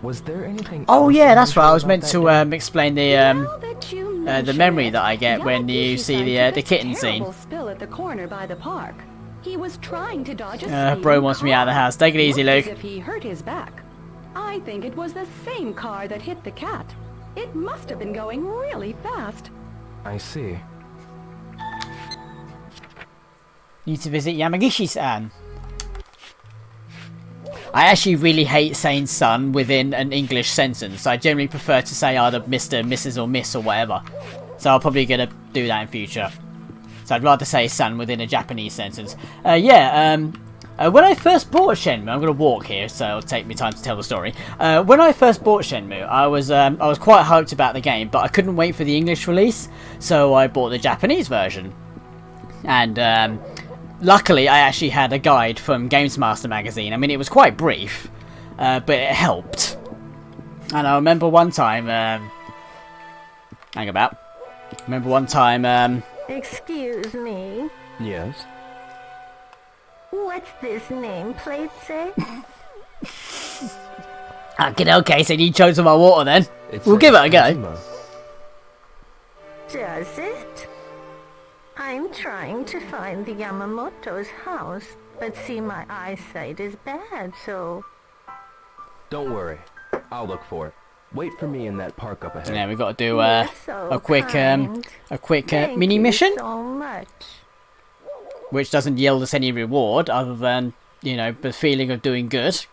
Was there anything Oh else yeah, that's right. I unusual was meant about to that day? explain Now that you the mention memory it, that I get when you see the Yamagishi-san took a kitten scene. terrible spill at the corner by the park. He was trying to dodge a Bro speeding wants me out of the car. house. Take it easy, Looked Luke. as if he hurt his back. I think it was the same car that hit the cat. It must have been going really fast. I see. Need to visit Yamagishi-san. I actually really hate saying son within an English sentence. I generally prefer to say either Mr., Mrs. or Miss or whatever. So I'm probably going to do that in future. So I'd rather say son within a Japanese sentence. When I first bought Shenmue, I'm going to walk here, so it'll take me time to tell the story. When I first bought Shenmue, I was quite hyped about the game, but I couldn't wait for the English release, so I bought the Japanese version. And luckily, I actually had a guide from Games Master magazine. I mean, it was quite brief, but it helped. And I remember one time, Excuse me. Yes. What's this nameplate say? Okay, so you chose my water then. We'll give it a go. Azuma. Does it? I'm trying to find the Yamamoto's house, but see, my eyesight is bad, so... Don't worry. I'll look for it. Wait for me in that park up ahead. Yeah, we've got to do You're so a quick kind. Thank mini you mission, so much. which doesn't yield us any reward other than, you know, the feeling of doing good.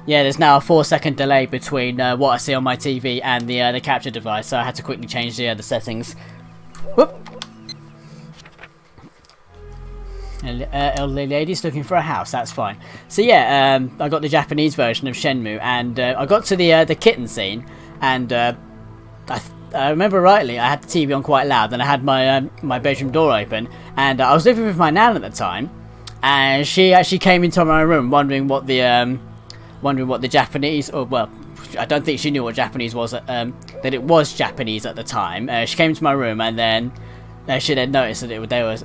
Yeah, there's now a 4-second delay between what I see on my TV and the capture device, so I had to quickly change the settings. Whoop. Elderly lady's looking for a house, that's fine. So yeah, I got the Japanese version of Shenmue, and I got to the kitten scene, and I remember rightly, I had the TV on quite loud, and I had my my bedroom door open, and I was living with my nan at the time, and she actually came into my room wondering what the Japanese, or well, I don't think she knew what Japanese was, that it was Japanese at the time. She came into my room, and then she then noticed that they were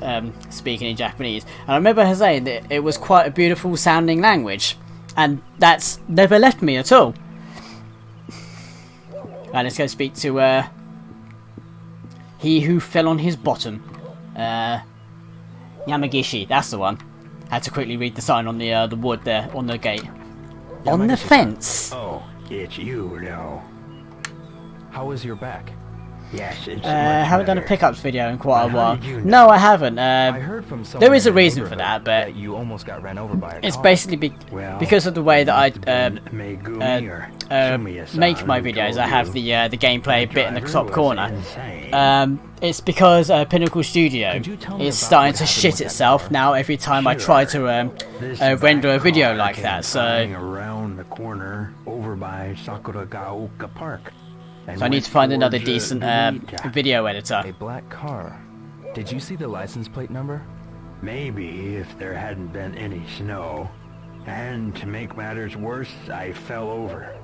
speaking in Japanese. And I remember her saying that it was quite a beautiful sounding language. And that's never left me at all. Right, let's go speak to he who fell on his bottom. Yamagishi, that's the one. Had to quickly read the sign on the wood there, on the gate. On the fence! Oh, it's you now. How was your back? Yes, it's Haven't done a pickups video in quite a Well, how while. did you know? No, I haven't. I heard from someone there is a in the reason for neighborhood that, but you almost got ran over by a it's car. basically Well, because of the way that I Megumi or Sumiya-san make my who videos. told I have you the gameplay bit in the driver top was corner. insane. It's because Pinnacle Studio Could you tell me is about starting what to happened shit with that itself car? now every time I try to This render a black video car like came that. So flying around the corner over by Sakuragaoka Park. And I need went to find another towards, decent Narita. video editor. A black car. Did you see the license plate number? Maybe if there hadn't been any snow. And to make matters worse, I fell over.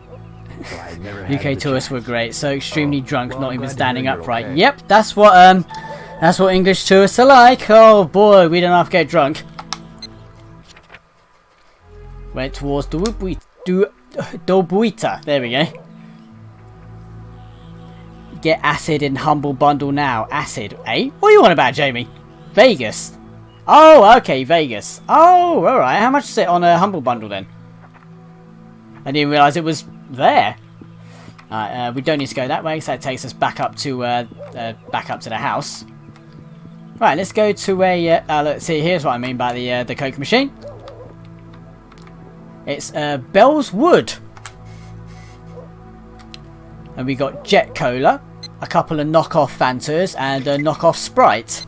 So I never had UK the tourists chance. were great, so extremely drunk, well, not I'm even glad to standing hear you're upright. okay. Yep, that's what That's what English tourists are like. Oh boy, we don't have to get drunk. Went towards Dobuita. There we go. Get acid in Humble Bundle now. Acid, eh? What are you on about, Jamie? Vegas. Oh, okay, Vegas. Oh, alright. How much is it on a Humble Bundle then? I didn't realise it was there. We don't need to go that way, so that takes us back up to the house. Right, let's go to a. Let's see. Here's what I mean by the Coke machine. It's Bell's Wood, and we got Jet Cola, a couple of knockoff Fantas, and a knockoff Sprite.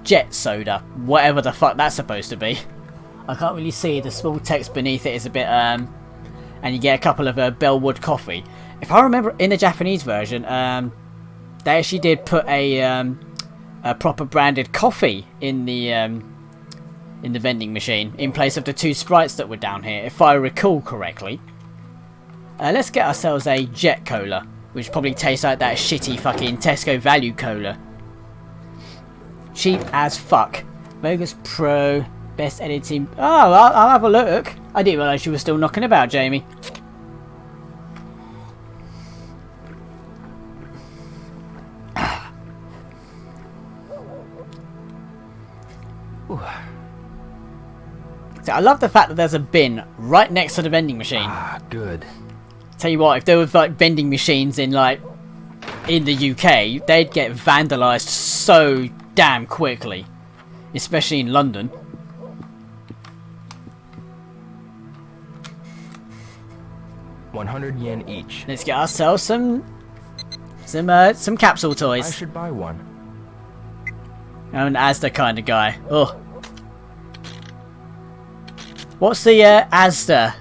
Jet Soda, whatever the fuck that's supposed to be. I can't really see. The small text beneath it is a bit and you get a couple of Bellwood coffee. If I remember, in the Japanese version, they actually did put a proper branded coffee in the vending machine in place of the 2 Sprites that were down here, if I recall correctly. Let's get ourselves a Jet Cola, which probably tastes like that shitty fucking Tesco Value Cola. Cheap as fuck. Vegas Pro, best editing. Oh, I'll have a look. I didn't realise you were still knocking about, Jamie. So I love the fact that there's a bin right next to the vending machine. Ah, good. Tell you what, if there was like vending machines in the UK, they'd get vandalised so damn quickly, especially in London. $100 each. Let's get ourselves some capsule toys. I should buy one. I'm an Asda kind of guy. Oh. What's the Asda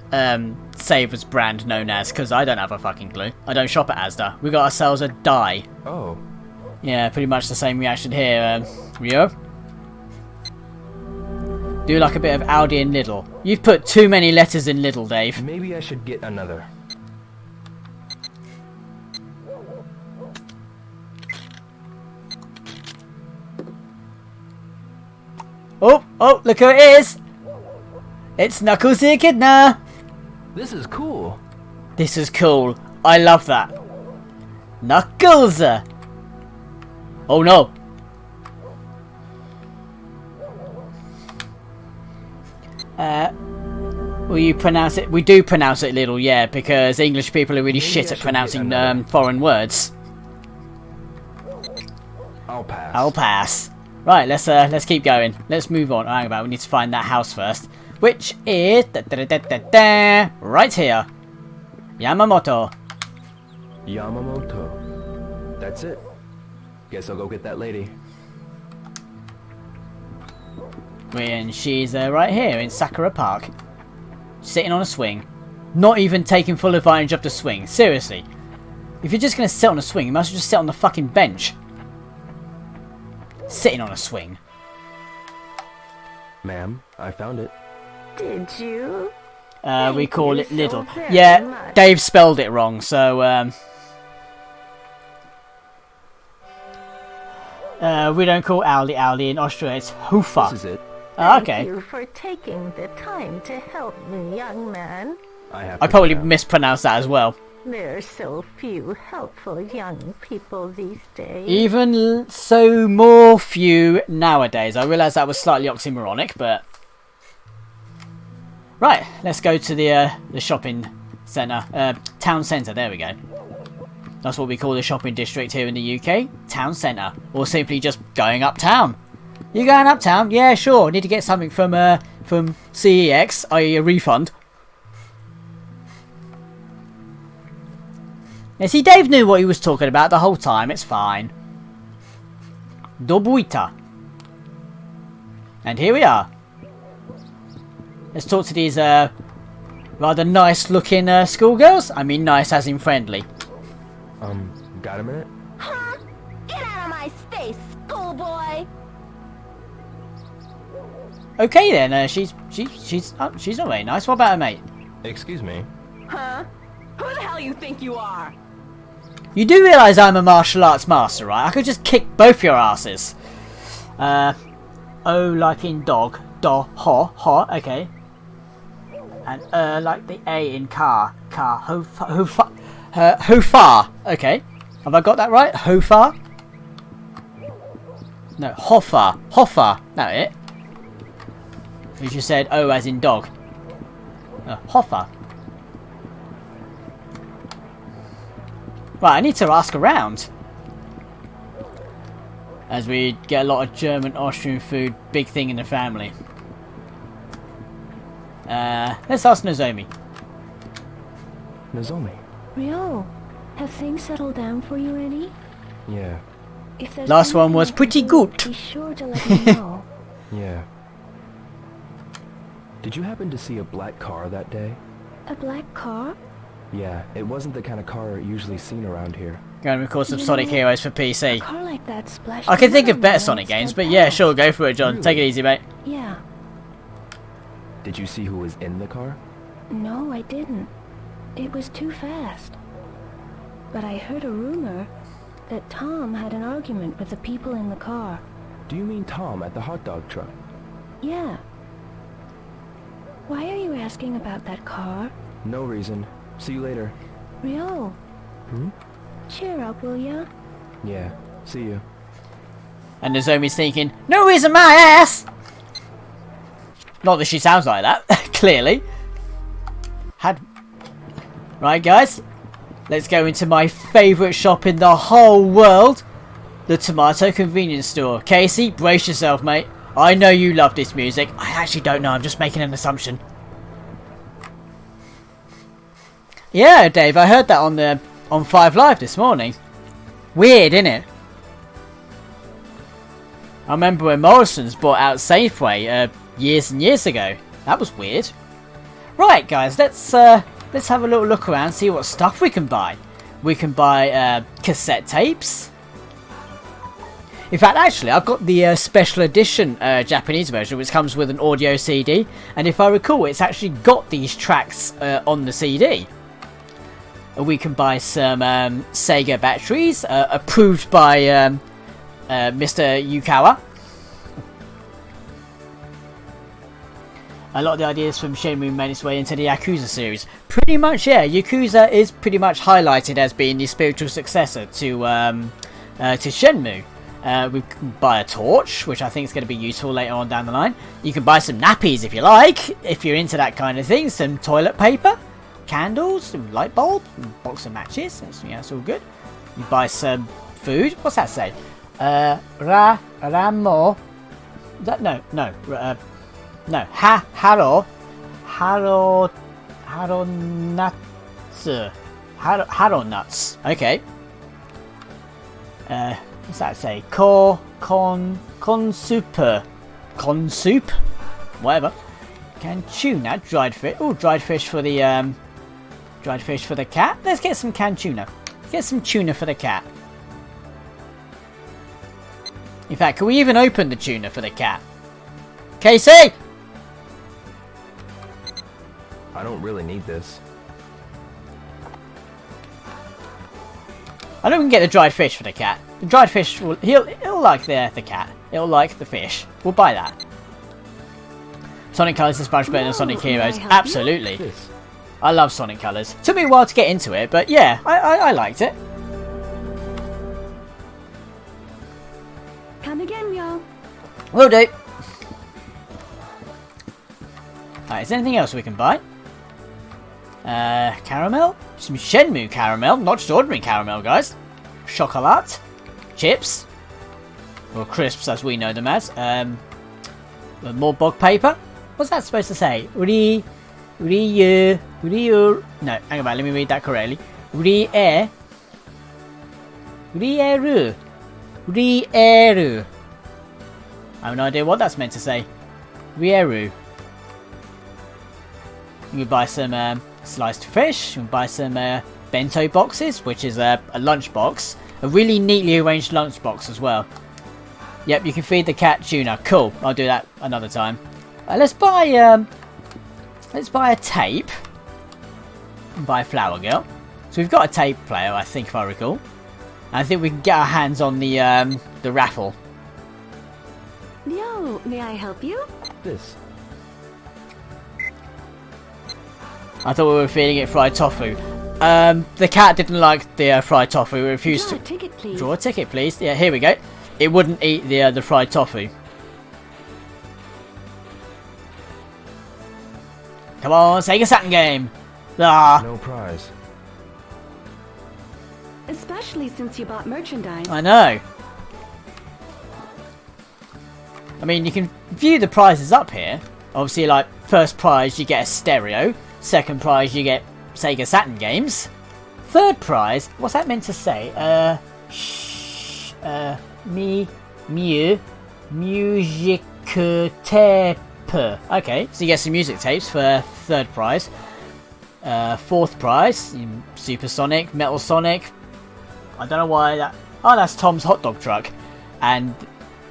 Savers brand known as? Because I don't have a fucking clue. I don't shop at Asda. We got ourselves a dye. Oh. Yeah, pretty much the same reaction here, Rio. Do like a bit of Aldi and Lidl. You've put too many letters in Lidl, Dave. Maybe I should get another. Oh, look who it is! It's Knuckles the Echidna! This is cool. This is cool. I love that. Knuckles! Oh no! Will you pronounce it? We do pronounce it little, yeah, because English people are really shit at pronouncing foreign words. I'll pass. I'll pass. Right, let's keep going. Let's move on. Hang about, we need to find that house first, which is right here. Yamamoto. Yamamoto. That's it. Guess I'll go get that lady. And she's right here in Sakura Park, sitting on a swing, not even taking full advantage of the swing. Seriously, if you're just gonna sit on a swing, you might as well just sit on the fucking bench. Sitting on a swing. Ma'am, I found it. Did you? We call it so Little. very Yeah, much. Dave spelled it wrong, so we don't call Aldi in Austria. It's Hoofa. This is it. Okay. Thank you for taking the time to help me, young man. I probably mispronounced that as well. There are so few helpful young people these days. Even so more few nowadays. I realise that was slightly oxymoronic, but... Right, let's go to the shopping centre. Town centre, there we go. That's what we call the shopping district here in the UK. Town centre. Or simply just going uptown. You going uptown? Yeah, sure. Need to get something from CEX, i.e. a refund. Yeah, see, Dave knew what he was talking about the whole time. It's fine. Dobuita. And here we are. Let's talk to these rather nice-looking schoolgirls. I mean, nice as in friendly. Got a minute? Huh? Get out of my space, schoolboy! Okay then. She's not very nice. What about her mate? Excuse me. Huh? Who the hell you think you are? You do realise I'm a martial arts master, right? I could just kick both your asses. O like in dog. Do, ho, okay. And like the A in car. Ho far. Okay. Have I got that right? Ho far? No, hoffa. Hoffa. That's it. You just said O as in dog. Hoffa. Right, I need to ask around. As we get a lot of German, Austrian food, big thing in the family. Let's ask Nozomi. Nozomi? Ryo, have things settled down for you any? Yeah. If there's Last one was anything I pretty can do, good. Be sure to let me know. Yeah. Did you happen to see a black car that day? A black car? Yeah, it wasn't the kind of car usually seen around here. Going to record some You Sonic know, Heroes for A PC. car like that splashed I can think of blood better on Sonic its games, dead but yeah, past. sure, go for it, John. Take it easy, mate. Yeah. Did you see who was in the car? No, I didn't. It was too fast. But I heard a rumor that Tom had an argument with the people in the car. Do you mean Tom at the hot dog truck? Yeah. Why are you asking about that car? No reason. See you later. Ryo. Hmm? Cheer up, will ya? Yeah, see you. And Nozomi's thinking, no reason my ass! Not that she sounds like that, clearly. Right, guys. Let's go into my favourite shop in the whole world. The Tomato Convenience Store. Casey, brace yourself, mate. I know you love this music. I actually don't know, I'm just making an assumption. Yeah, Dave, I heard that on 5 Live this morning. Weird, innit? I remember when Morrison's bought out Safeway years and years ago. That was weird. Right, guys, let's have a little look around, see what stuff we can buy. We can buy cassette tapes. In fact, actually, I've got the special edition Japanese version, which comes with an audio CD. And if I recall, it's actually got these tracks on the CD. We can buy some SEGA batteries, approved by Mr. Yukawa. A lot of the ideas from Shenmue made its way into the Yakuza series. Pretty much, yeah. Yakuza is pretty much highlighted as being the spiritual successor to Shenmue. We can buy a torch, which I think is going to be useful later on down the line. You can buy some nappies if you like, if you're into that kind of thing. Some toilet paper, candles, some light bulbs, a box of matches. That's all good. You buy some food. What's that say? Ramo. No. Haro nuts. Okay. What's that say? Con soup. Whatever. Can tuna, dried fish. Oh, dried fish for the cat. Let's get some canned tuna. Let's get some tuna for the cat. In fact, can we even open the tuna for the cat? Casey! I don't really need this. I know we can get the dried fish for the cat. The dried fish he'll like the cat. It'll like the fish. We'll buy that. Sonic Colors is much better than Sonic Heroes. Absolutely. This. I love Sonic Colors. Took me a while to get into it, but yeah, I liked it. Come again, Ryo. Will do. Alright, is there anything else we can buy? Caramel? Some Shenmue caramel, not just ordinary caramel, guys. Chocolat. Chips. Or crisps, as we know them as. More bog paper. What's that supposed to say? Ryu. No, hang on, let me read that correctly. Rieru. I have no idea what that's meant to say. Rieru. You can buy some sliced fish. You can buy some bento boxes, which is a lunch box. A really neatly arranged lunch box as well. Yep, you can feed the cat tuna. Cool. I'll do that another time. Let's buy a tape. Buy a Flower Girl. So we've got a tape player, I think, if I recall. And I think we can get our hands on the raffle. Yo, may I help you? This. I thought we were feeding it fried tofu. The cat didn't like the fried tofu. It refused Draw to... a ticket, please. Draw a ticket, please. Yeah, here we go. It wouldn't eat the fried tofu. Come on, Sega Saturn game. Ah, No prize. Especially since you bought merchandise. I know. I mean, you can view the prizes up here. Obviously, like, first prize, you get a stereo. Second prize, you get Sega Saturn games. Third prize, what's that meant to say? Music tape. Okay, so you get some music tapes for third prize. Fourth prize, Supersonic, Metal Sonic. I don't know why that... Oh, that's Tom's hot dog truck. And...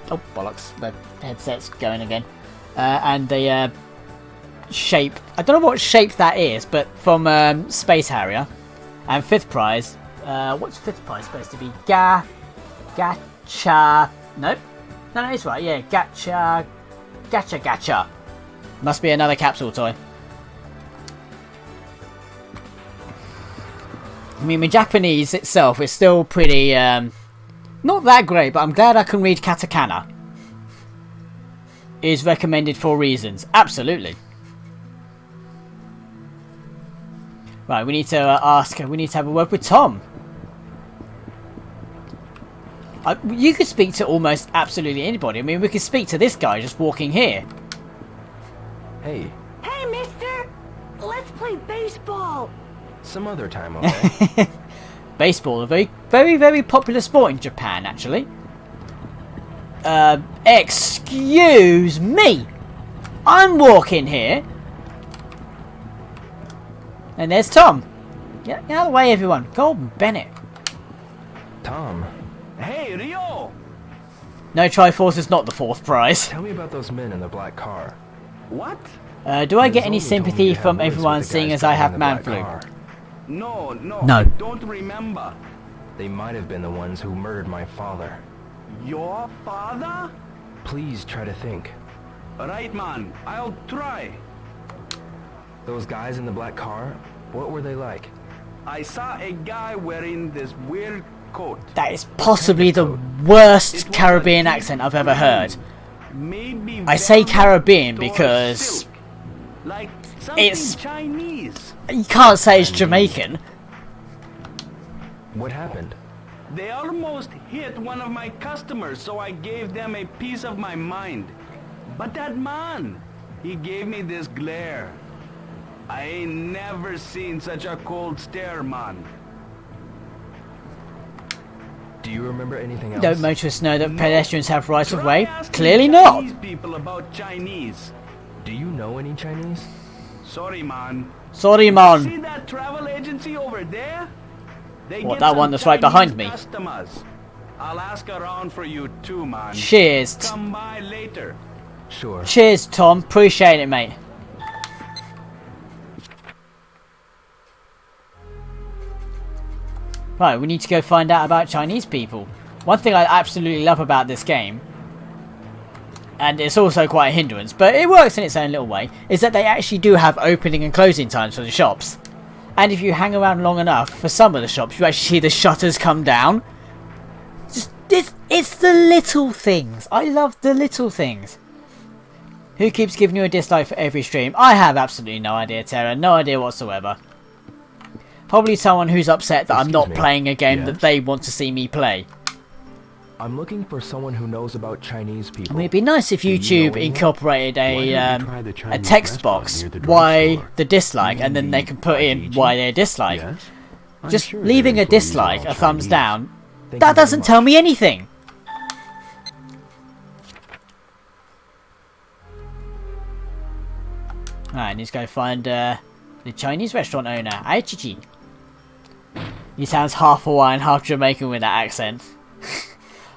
Oh, bollocks. The headset's going again. And the shape... I don't know what shape that is, but from Space Harrier. And fifth prize... what's fifth prize supposed to be? Gacha... Nope. No, it's right. Yeah, Gacha. Must be another capsule toy. I mean, my Japanese itself is still pretty, not that great, but I'm glad I can read katakana. Is recommended for reasons. Absolutely. Right, we need to we need to have a word with Tom. You could speak to almost absolutely anybody. I mean, we could speak to this guy just walking here. Hey, Hey, mister! Let's play baseball! some other time, okay? Baseball, a very popular sport in Japan, actually. Excuse me! I'm walking here. And there's Tom. Get out of the way, everyone. Golden Bennett. Tom, Hey, Rio! No Triforce is not the fourth prize. tell me about those men in the black car. What? Do I get any Zoe told me sympathy you had from words with everyone the seeing guys as I driving have the man black flu? car. No. No. I don't remember. They might have been the ones who murdered my father. Your father? Please try to think. Right, man. I'll try. Those guys in the black car, what were they like? I saw a guy wearing this weird coat. That is possibly the worst Caribbean accent I've ever heard. Maybe I say velvet Caribbean or because silk. Like something it's- Chinese. you can't say it's Jamaican. What happened? They almost hit one of my customers, so I gave them a piece of my mind. But that man, he gave me this glare. I ain't never seen such a cold stare, man. Do you remember anything else? Don't motorists know that No. pedestrians have right of way? Try asking Clearly not. Chinese people about Chinese. Do you know any Chinese? Sorry, man. Sorry, See man. that travel agency over there? They What, get that some one that's right Chinese behind me? Customers. I'll ask around for you too, man. Cheers. Come by later. Sure. Cheers, Tom. Appreciate it, mate. Right, we need to go find out about Chinese people. One thing I absolutely love about this game, and it's also quite a hindrance, but it works in its own little way, is that they actually do have opening and closing times for the shops. And if you hang around long enough, for some of the shops, you actually see the shutters come down. It's the little things. I love the little things. Who keeps giving you a dislike for every stream? I have absolutely no idea, Tara. No idea whatsoever. Probably someone who's upset that I'm not Excuse me. playing a game Yes? that they want to see me play. I'm looking for someone who knows about Chinese I people. mean, it'd be nice if you know YouTube anyone? incorporated Why don't you a try the a Chinese text restaurant box near the why drugstore? the dislike, and then they can put in Maybe why they dislike. Yes? I'm Just sure leaving their a employees are dislike, all a thumbs Chinese. down, Thank you that very doesn't much. tell me anything. Alright, I need to go find the Chinese restaurant owner, Aichichi. He sounds half Hawaiian, half Jamaican with that accent.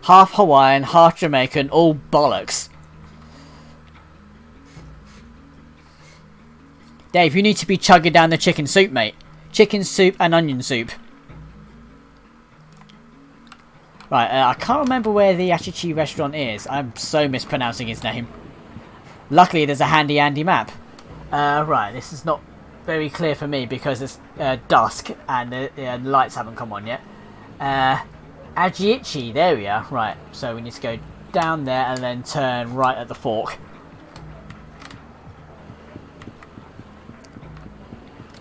Half Hawaiian, half Jamaican, all bollocks. Dave, you need to be chugging down the chicken soup, mate. chicken soup and onion soup. Right, I can't remember where the Achichi restaurant is. I'm so mispronouncing his name. Luckily, there's a handy map. Right, this is not very clear for me because it's dusk and the lights haven't come on yet. Ajiichi, there we are. Right, so we need to go down there and then turn right at the fork.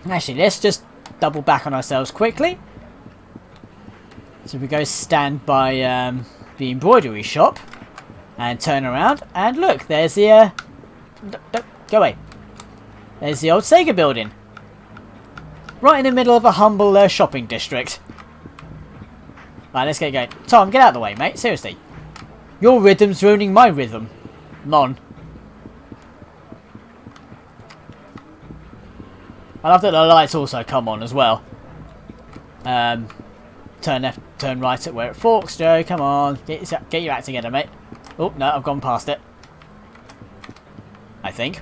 Actually, let's just double back on ourselves quickly. So we go stand by the embroidery shop and turn around and look, there's the go away. There's the old SEGA building. Right in the middle of a humble shopping district. Right, let's get going. Tom, get out of the way, mate. Seriously. Your rhythm's ruining my rhythm. Mon. I love that the lights also come on as well. Turn left, turn right at where it forks, Joe. Come on. Get your act together, mate. Oh, no, I've gone past it. I think.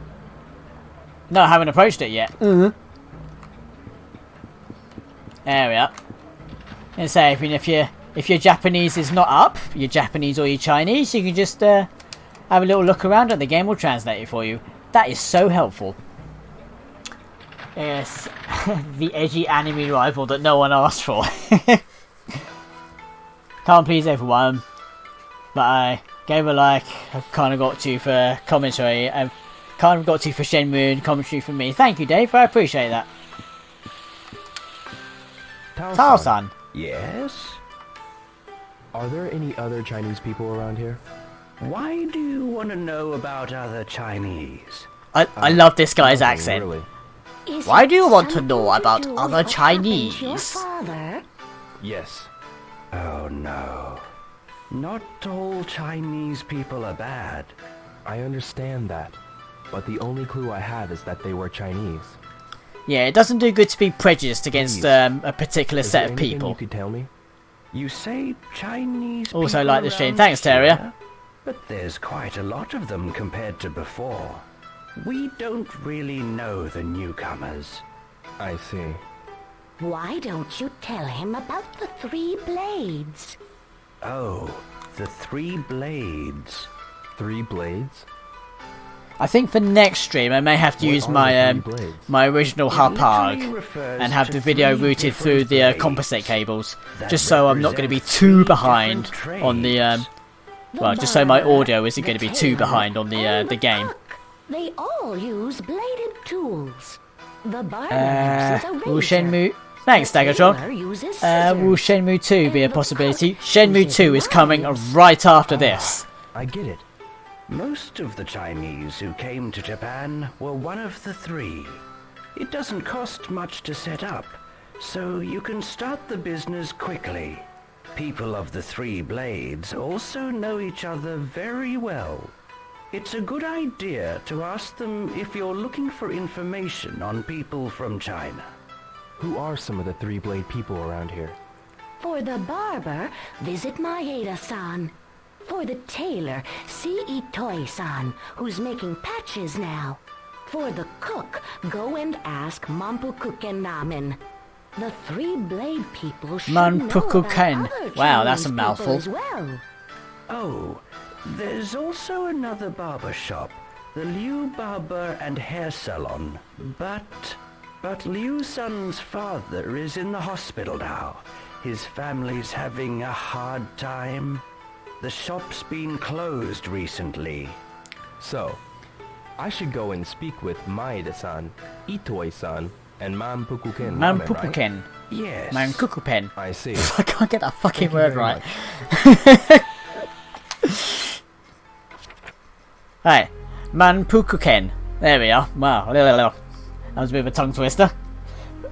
No, I haven't approached it yet. There we are. And say, if your Japanese is not up, your Japanese or your Chinese, you can just have a little look around and the game will translate it for you. That is so helpful. Yes, the edgy anime rival that no one asked for. Can't please everyone, but I gave a like. I kind of got to for commentary. I've kind of got to for Shenmue and commentary from me. Thank you, Dave. I appreciate that. Tao-san. Yes? Are there any other Chinese people around here? Why do you want to know about other Chinese? I love this guy's accent. Really? Why do you want to know about other Chinese? Yes. Oh no. Not all Chinese people are bad. I understand that, but the only clue I have is that they were Chinese. Yeah, it doesn't do good to be prejudiced against a particular set of people. You could tell me? You say Chinese Also people like the stream. around Thanks, Terrier. here, but there's quite a lot of them compared to before. We don't really know the newcomers. I see. Why don't you tell him about the 3 blades? Oh, the 3 blades. 3 blades? I think for next stream I may have to use my my original Harpag and have the video routed through the composite cables, just so I'm not going to be too behind on the well, just so my audio isn't going to be too behind on the game. They all use bladed tools. The barber uses a Will razor. Shenmue... Thanks, Staggertron. Tailor uses Will scissors. Shenmue 2 be a And the possibility? cook Shenmue uses 2 is coming knives. right after this. I get it. Most of the Chinese who came to Japan were one of the 3. It doesn't cost much to set up, so you can start the business quickly. People of the 3 blades also know each other very well. It's a good idea to ask them if you're looking for information on people from China. Who are some of the 3-blade people around here? For the barber, visit Maeda-san. For the tailor, see Itoi-san, who's making patches now. For the cook, go and ask Mampukuken Ramen. The 3-blade people should know about Mampukuken. other Wow, that's Chinese a mouthful. people as well. Oh, there's also another barber shop, the Liu Barber and Hair Salon. But Liu-san's father is in the hospital now. His family's having a hard time. The shop's been closed recently. So, I should go and speak with Maeda-san, Itoi-san, and Mampukuken Ramen, right? Mampukuken. Yes. Mampukupen. I see. I can't get that fucking Thank you word very right. much. Right. Manpukuken. There we are. Wow. That was a bit of a tongue twister.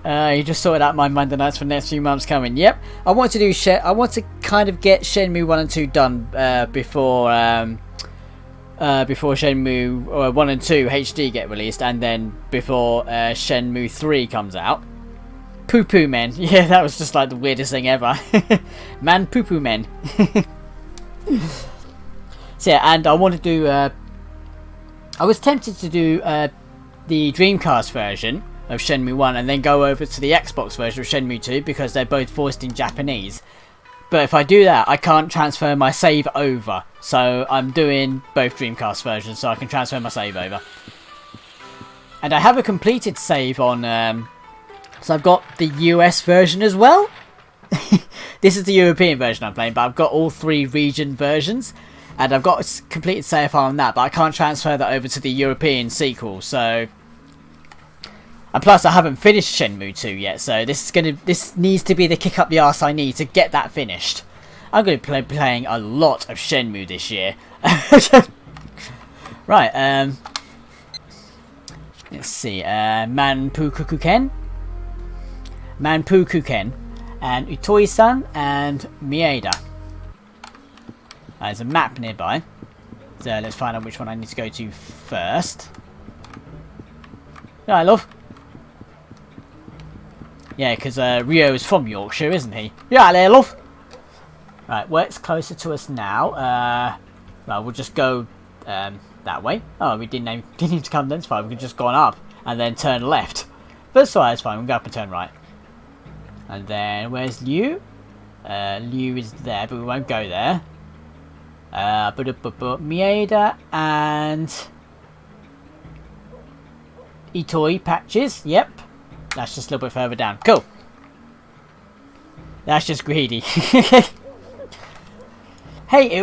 You just sorted out my Monday nights for the next few months coming. Yep. I want to kind of get Shenmue 1 and 2 done before Shenmue 1 and 2 HD get released, and then before Shenmue 3 comes out. Poo poo men. Yeah, that was just like the weirdest thing ever. Man poo poo men. So yeah, and I want to do. I was tempted to do the Dreamcast version of Shenmue 1 and then go over to the Xbox version of Shenmue 2 because they're both voiced in Japanese. But if I do that, I can't transfer my save over. So I'm doing both Dreamcast versions so I can transfer my save over. And I have a completed save on... so I've got the US version as well. This is the European version I'm playing, but I've got all 3 region versions. And I've got a completed save file on that, but I can't transfer that over to the European sequel, so... And plus, I haven't finished Shenmue 2 yet, so this needs to be the kick up the arse I need to get that finished. I'm going to be playing a lot of Shenmue this year. Right, let's see, Manpukuken, and Utoi-san, and Mieda. There's a map nearby, so let's find out which one I need to go to first. Yeah, love. Yeah, because Ryo is from Yorkshire, isn't he? Yeah, there, love. Right, where's closer to us now? Well, we'll just go that way. Oh, we didn't need to come this far. We could just gone up and then turn left. But it's alright, it's fine. We'll go up and turn right. And then where's Liu? Liu is there, but we won't go there. Mieda and Itoi patches. Yep. That's just a little bit further down. Cool. That's just greedy. Hey,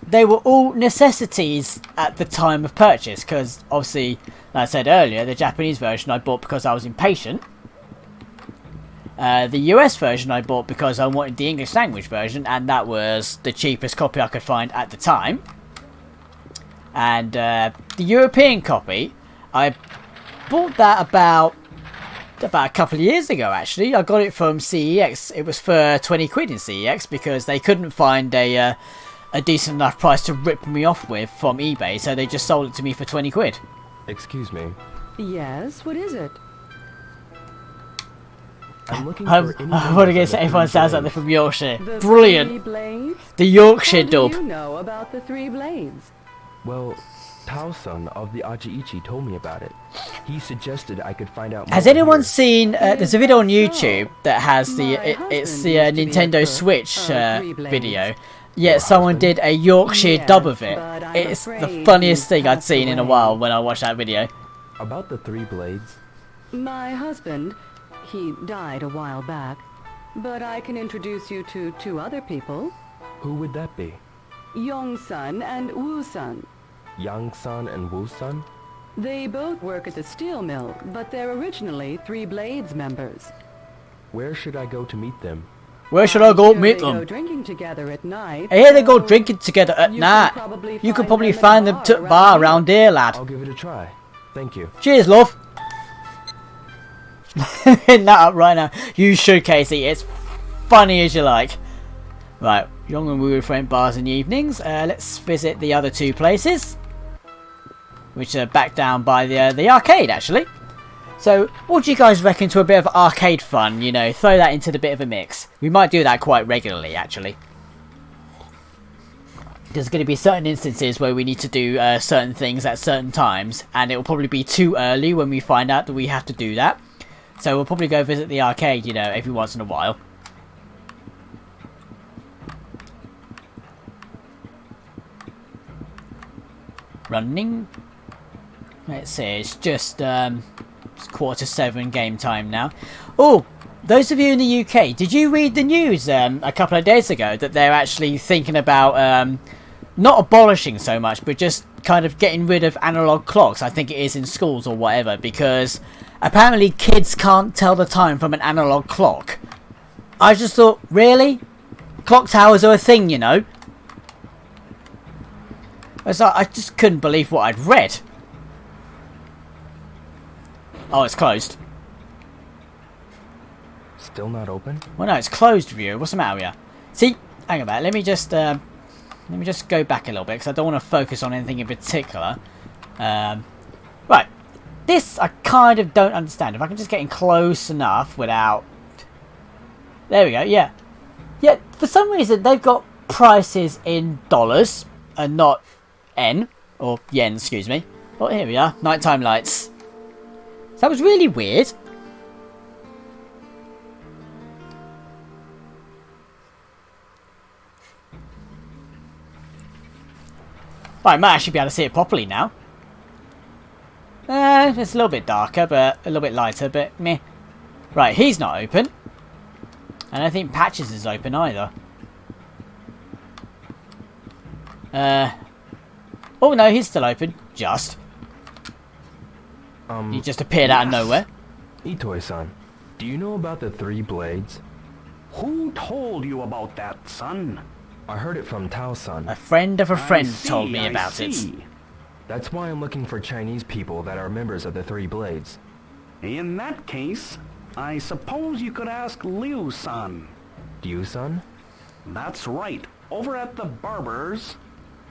they were all necessities at the time of purchase, because obviously, like I said earlier, the Japanese version I bought because I was impatient. The US version I bought because I wanted the English language version, and that was the cheapest copy I could find at the time. And the European copy, I bought that about a couple of years ago, actually. I got it from CEX. It was for 20 quid in CEX because they couldn't find a decent enough price to rip me off with from eBay, so they just sold it to me for 20 quid. Excuse me. Yes, what is it? I'm looking I'm for going to say everyone sounds like they're from Yorkshire. The Brilliant. 3 blades? The Yorkshire What dub. do you know about the 3 blades? Well, Tao-san of the Ajiichi told me about it. He suggested I could find out more. Has anyone here. seen? There's a video on Is that YouTube so? that has the My it's the husband used to be a Nintendo cook, Switch 3 blades. video. Yeah, someone did a Yorkshire Yes, dub of it. but I'm It's the afraid funniest he's thing I'd passed seen in a away. while when I watched that video. About the 3 blades. My husband, he died a while back, but I can introduce you to 2 other people, Who would that be? Yong-san and Woo-san. Yang-san and Wu-san? They both work at the steel mill, but they're originally 3 Blades members. Where should I go to meet them? Where should I go I'm meet sure they them? go drinking together at night. I hear they go so drinking together at you night. can probably You could find probably them at a find them to bar bar around around here, lad. I'll give it a try. Thank you. Cheers, love. Hitting that up right now. You should, Casey. It's funny as you like. Right, Young and Woo friend bars in the evenings. Let's visit the other 2 places, which are back down by the arcade, actually. So, what do you guys reckon to a bit of arcade fun? You know, throw that into the bit of a mix. We might do that quite regularly, actually. There's going to be certain instances where we need to do certain things at certain times, and it will probably be too early when we find out that we have to do that. So we'll probably go visit the arcade, you know, every once in a while. Running. Let's see, it's just it's 6:45 game time now. Oh, those of you in the UK, did you read the news a couple of days ago that they're actually thinking about not abolishing so much, but just kind of getting rid of analog clocks? I think it is in schools or whatever, because apparently kids can't tell the time from an analog clock. I just thought, really? Clock towers are a thing, you know? I just couldn't believe what I'd read. Oh, it's closed. Still not open? Well, no, it's closed, Ryu. What's the matter with you? See, hang on a minute. Let me just go back a little bit because I don't want to focus on anything in particular. Right, this I kind of don't understand. If I can just get in close enough without. There we go. Yeah, yeah. For some reason, they've got prices in dollars and not yen or yen. Excuse me. Oh, here we are. Nighttime lights. That was really weird. Right, I might actually be able to see it properly now. It's a little bit darker, but a little bit lighter, but meh. Right, he's not open. And I don't think Patches is open either. Oh no, he's still open. Just. He just appeared out of nowhere. Itoi-san, do you know about the 3 blades? Who told you about that, son? I heard it from Tao-san. A friend of a friend told me I about it. see. That's why I'm looking for Chinese people that are members of the 3 blades. In that case, I suppose you could ask Liu-san. Liu-san? That's right. Over at the barber's.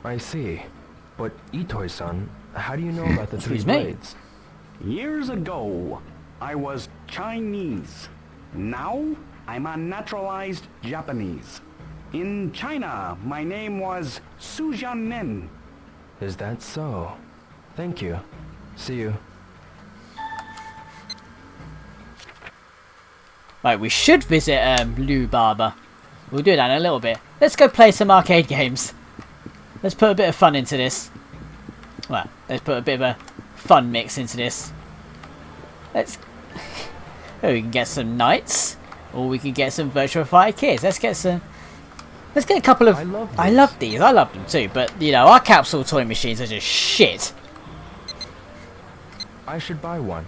I see. But Itoi-san, how do you know about the 3 Excuse me? blades? Years ago, I was Chinese. Now, I'm a naturalized Japanese. In China, my name was Su Jianmen. Is that so? Thank you. See you. Right, we should visit Lou Barber. We'll do that in a little bit. Let's go play some arcade games. Let's put a bit of fun into this. Well, let's put a bit of a fun mix into this. Let's... Oh, we can get some knights. Or we can get some Virtua Fighter kids. Let's get some... Let's get a couple of... I love these. I love them too. But, you know, our capsule toy machines are just shit. I should buy one.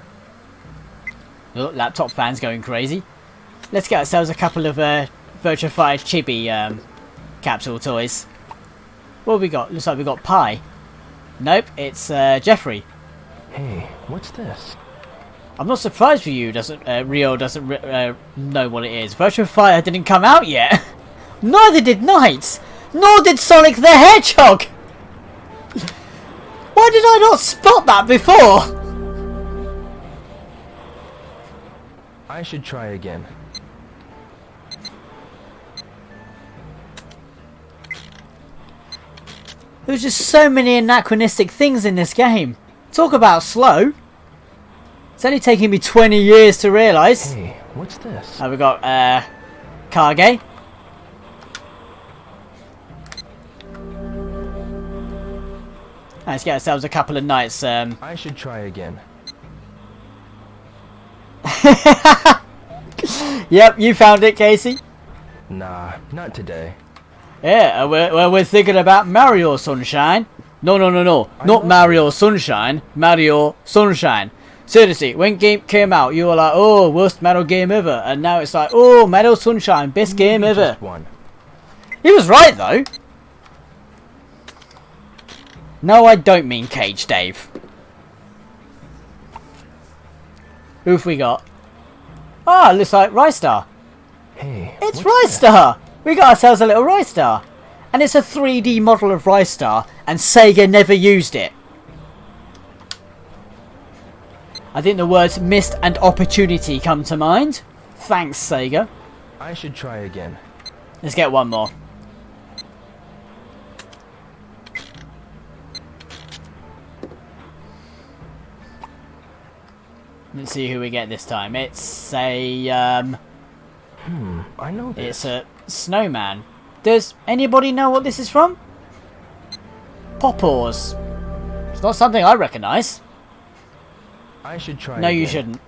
Oh, laptop fans going crazy. Let's get ourselves a couple of Virtua Fighter chibi capsule toys. What have we got? Looks like we got Pi. Nope, it's Jeffrey. Hey, what's this? I'm not surprised for you Rio doesn't know what it is. Virtua Fighter didn't come out yet. Neither did Knights. Nor did Sonic the Hedgehog. Why did I not spot that before? I should try again. There's just so many anachronistic things in this game. Talk about slow. It's only taking me 20 years to realise. Hey, what's this? We got Kage. Let's get ourselves a couple of knights. I should try again. Yep, you found it, Casey. Nah, not today. Yeah, we're thinking about Mario Sunshine. No. Not Mario Sunshine. Mario Sunshine. Seriously, when game came out, you were like, oh, worst Mario game ever. And now it's like, oh, Mario Sunshine, best game ever. Just one. He was right, though. No, I don't mean Cage Dave. Who have we got? Ah, looks like Rystar. Hey, It's what's Rystar! We got ourselves a little Rystar. And it's a 3D model of Rystar, and Sega never used it. I think the words missed and opportunity come to mind. Thanks, Sega. I should try again. Let's get one more. Let's see who we get this time. It's a, I know it's this. a snowman. Does anybody know what this is from? Poppers. It's not something I recognise. I should try No, again. you shouldn't.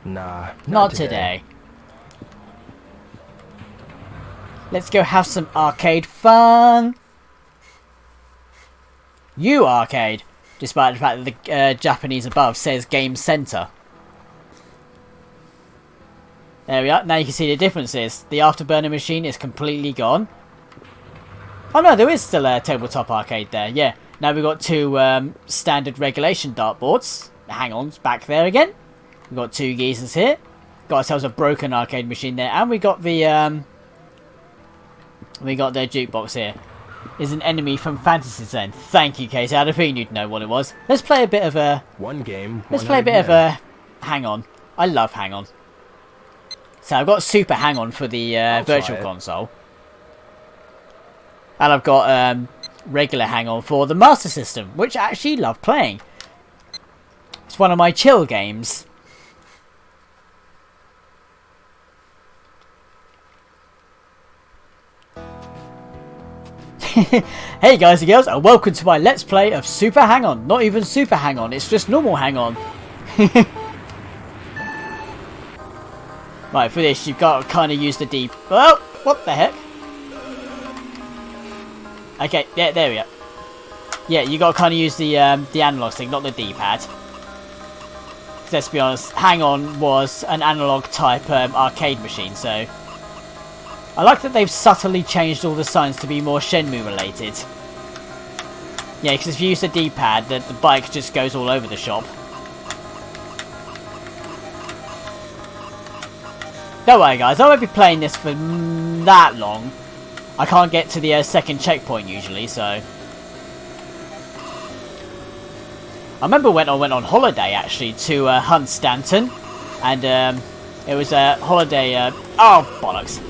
Nah, Not today. Let's go have some arcade fun. You arcade, despite the fact that the Japanese above says Game Center. There we are. Now you can see the differences. The Afterburner machine is completely gone. Oh no, there is still a tabletop arcade there. Yeah. Now we've got two standard regulation dartboards. Hang-ons back there again. We've got two geezers here. Got ourselves a broken arcade machine there, and we got the jukebox here. Is an enemy from Fantasy Zone. Thank you, Casey. I had a feeling you'd know what it was. Let's play a bit of a. One game. Let's play a bit of a hang-on. I love hang-on. So I've got Super Hang-On for the Virtual Console, and I've got regular Hang-On for the Master System, which I actually love playing. It's one of my chill games. Hey guys and girls, and welcome to my Let's Play of Super Hang-On. Not even Super Hang-On, it's just normal Hang-On. Right, for this you've got to kind of use the D... Oh, what the heck? Okay, yeah, there we go. Yeah, you got to kind of use the analog stick, not the D-pad. Let's be honest, Hang-On was an analog type arcade machine, so... I like that they've subtly changed all the signs to be more Shenmue related. Yeah, because if you use the D-pad, the bike just goes all over the shop. Don't worry guys, I won't be playing this for that long. I can't get to the second checkpoint usually, so... I remember when I went on holiday actually to Hunt Stanton. And it was a holiday... oh, bollocks.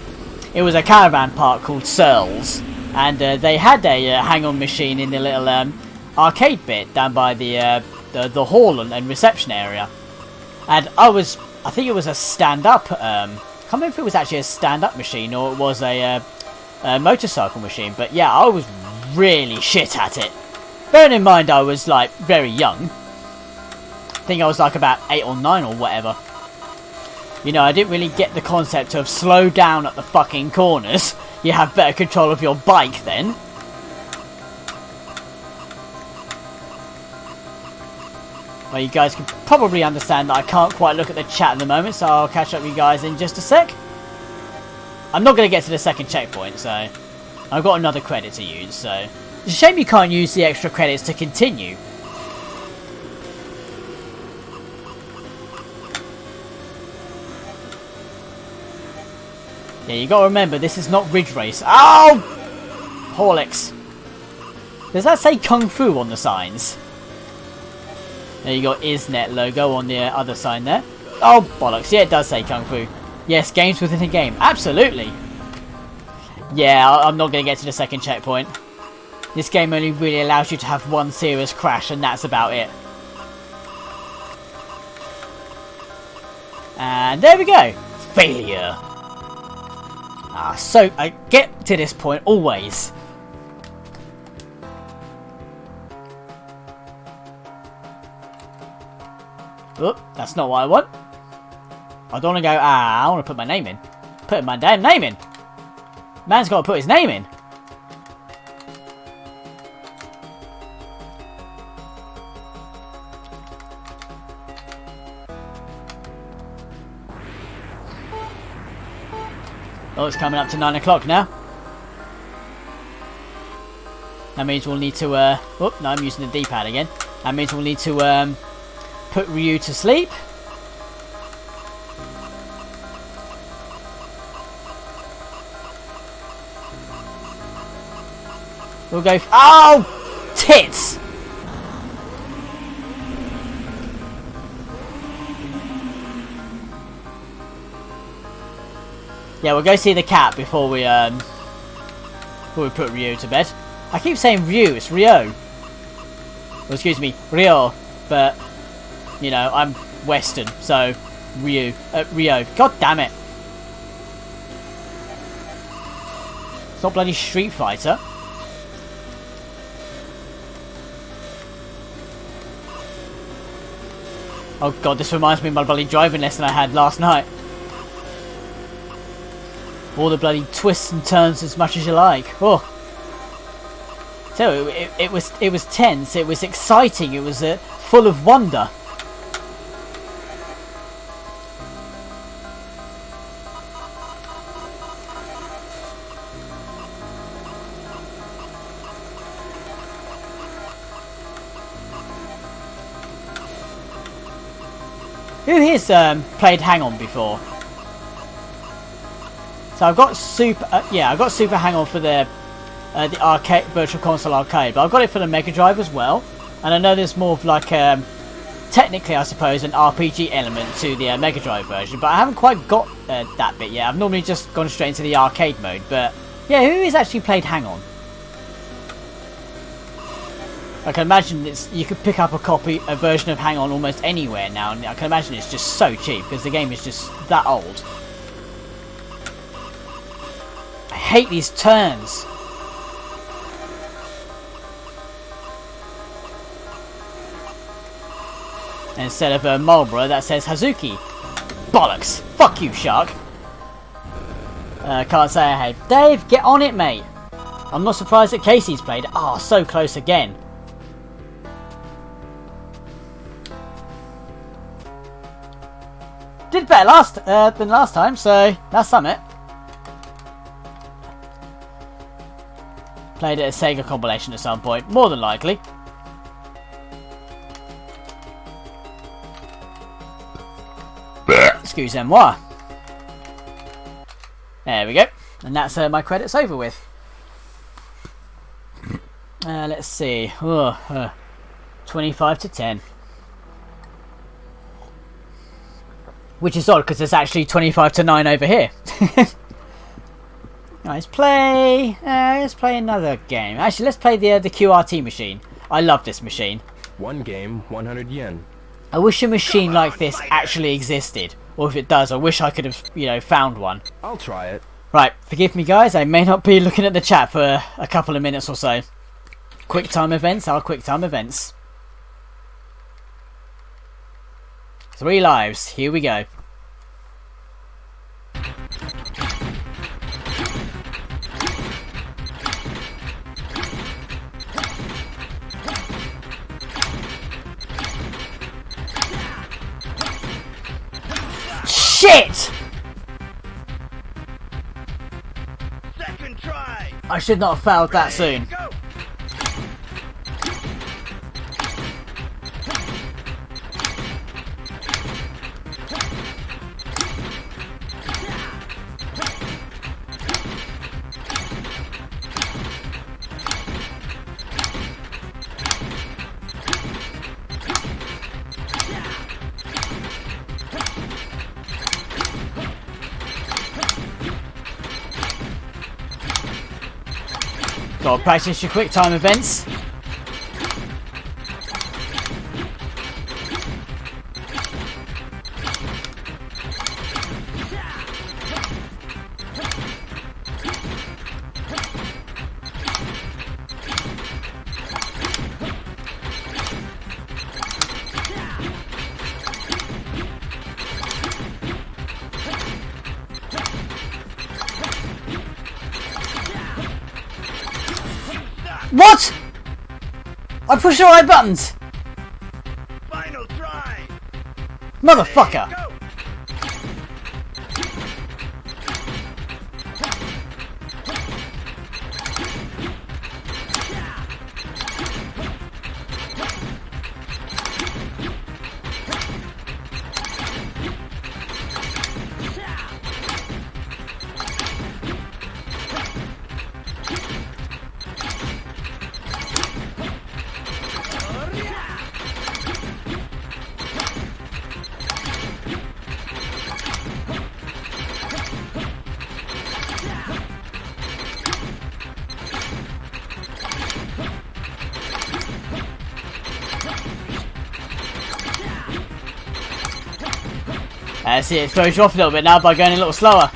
It was a caravan park called Searles, and they had a hang-on machine in the little arcade bit down by the hall and reception area. And I think it was a stand-up. I can't remember if it was actually a stand-up machine or it was a motorcycle machine. But yeah, I was really shit at it. Bearing in mind I was like very young. I think I was like about 8 or 9 or whatever. You know, I didn't really get the concept of slow down at the fucking corners. You have better control of your bike then. Well, you guys can probably understand that I can't quite look at the chat at the moment, so I'll catch up with you guys in just a sec. I'm not going to get to the second checkpoint, so I've got another credit to use, so... It's a shame you can't use the extra credits to continue. Yeah, you gotta remember, this is not Ridge Race. Oh! Horlicks. Does that say Kung Fu on the signs? There you got ISNET logo on the other sign there. Oh, bollocks. Yeah, it does say Kung Fu. Yes, games within a game. Absolutely. Yeah, I'm not gonna get to the second checkpoint. This game only really allows you to have one serious crash, and that's about it. And there we go. Failure. Ah, so I get to this point always. Oop, that's not what I want. I don't want to go, I want to put my name in. Put my damn name in. Man's got to put his name in. Oh, it's coming up to 9 o'clock now. That means we'll need to, no, I'm using the D-pad again. That means we'll need to, put Ryu to sleep. We'll go, oh! Tits! Yeah, we'll go see the cat before we put Ryo to bed. I keep saying Ryu, it's Rio. Well, excuse me, Rio, but you know I'm Western, so Rio. God damn it! It's not bloody Street Fighter. Oh god, this reminds me of my bloody driving lesson I had last night. All the bloody twists and turns as much as you like. Oh. So it was tense. It was exciting. It was full of wonder. Who here's played Hang-On before? So I've got Super Hang-On for the arcade, Virtual Console arcade, but I've got it for the Mega Drive as well. And I know there's more of like, technically I suppose, an RPG element to the Mega Drive version, but I haven't quite got that bit yet. I've normally just gone straight into the arcade mode, but yeah, who has actually played Hang-On? I can imagine you could pick up a version of Hang On almost anywhere now, and I can imagine it's just so cheap because the game is just that old. I hate these turns. And instead of a Marlboro, that says Hazuki. Bollocks! Fuck you, shark. Can't say I hate. Dave, get on it, mate. I'm not surprised that Casey's played. Oh, so close again. Did better than last time, so that's something. Played at a SEGA compilation at some point, more than likely. Excusez-moi. There we go. And that's my credits over with. Let's see. 25 to 10. Which is odd because it's actually 25 to 9 over here. Let's play another game. Actually, let's play the QRT machine. I love this machine. One game, 100 yen. I wish a machine like this actually existed. Or if it does, I wish I could have, found one. I'll try it. Right, forgive me guys, I may not be looking at the chat for a couple of minutes or so. Quick time events are quick time events. 3 lives, here we go. Shit! Second try. I should not have failed that soon. Go. Gotta practice your quick time events. What? I pushed the right buttons! Final try. Motherfucker! Go. See, it throws you off a little bit now by going a little slower.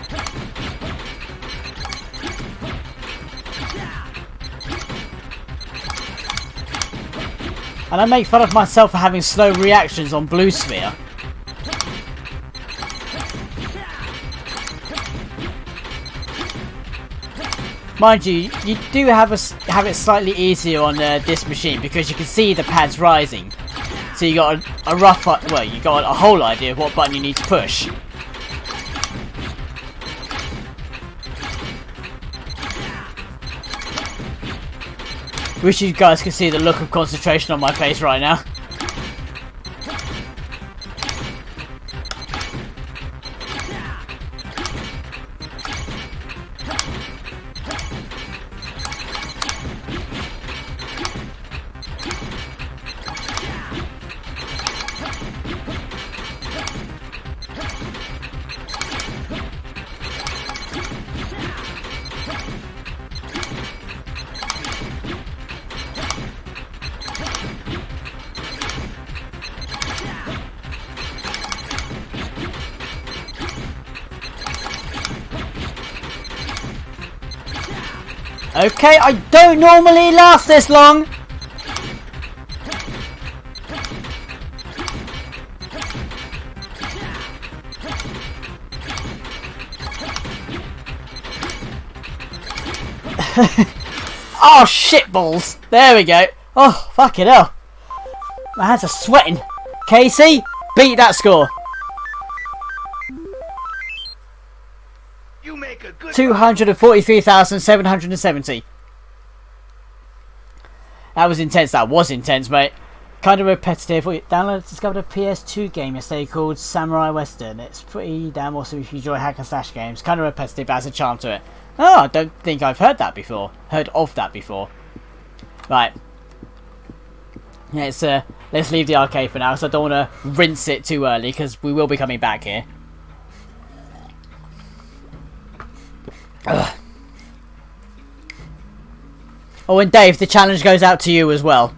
And I make fun of myself for having slow reactions on Blue Sphere. Mind you, you do have it slightly easier on this machine because you can see the pads rising. So you got a rough, well, you got a whole idea of what button you need to push. Wish you guys could see the look of concentration on my face right now. Okay, I don't normally last this long. Oh, shit balls. There we go. Oh, fucking hell. My hands are sweating. Casey, beat that score. 243,770. That was intense. That was intense, mate. Kind of repetitive. Discovered a PS2 game yesterday called Samurai Western. It's pretty damn awesome if you enjoy hack and slash games. Kind of repetitive, but has a charm to it. Oh, I don't think I've heard that before. Heard of that before. Right. Let's leave the arcade for now, so I don't want to rinse it too early, because we will be coming back here. Ugh. Oh, and Dave, the challenge goes out to you as well.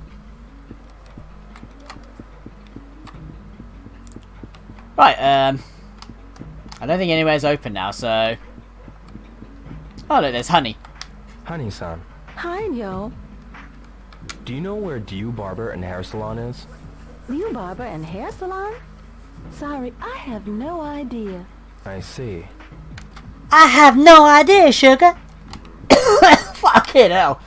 Right, I don't think anywhere's open now, so... Oh, look, there's Honey. Honey-san, Hi, Yo. do you know where Diu Barber and Hair Salon is? Liu Barber and Hair Salon? Sorry, I have no idea. I see. I have no idea, sugar. Fucking hell.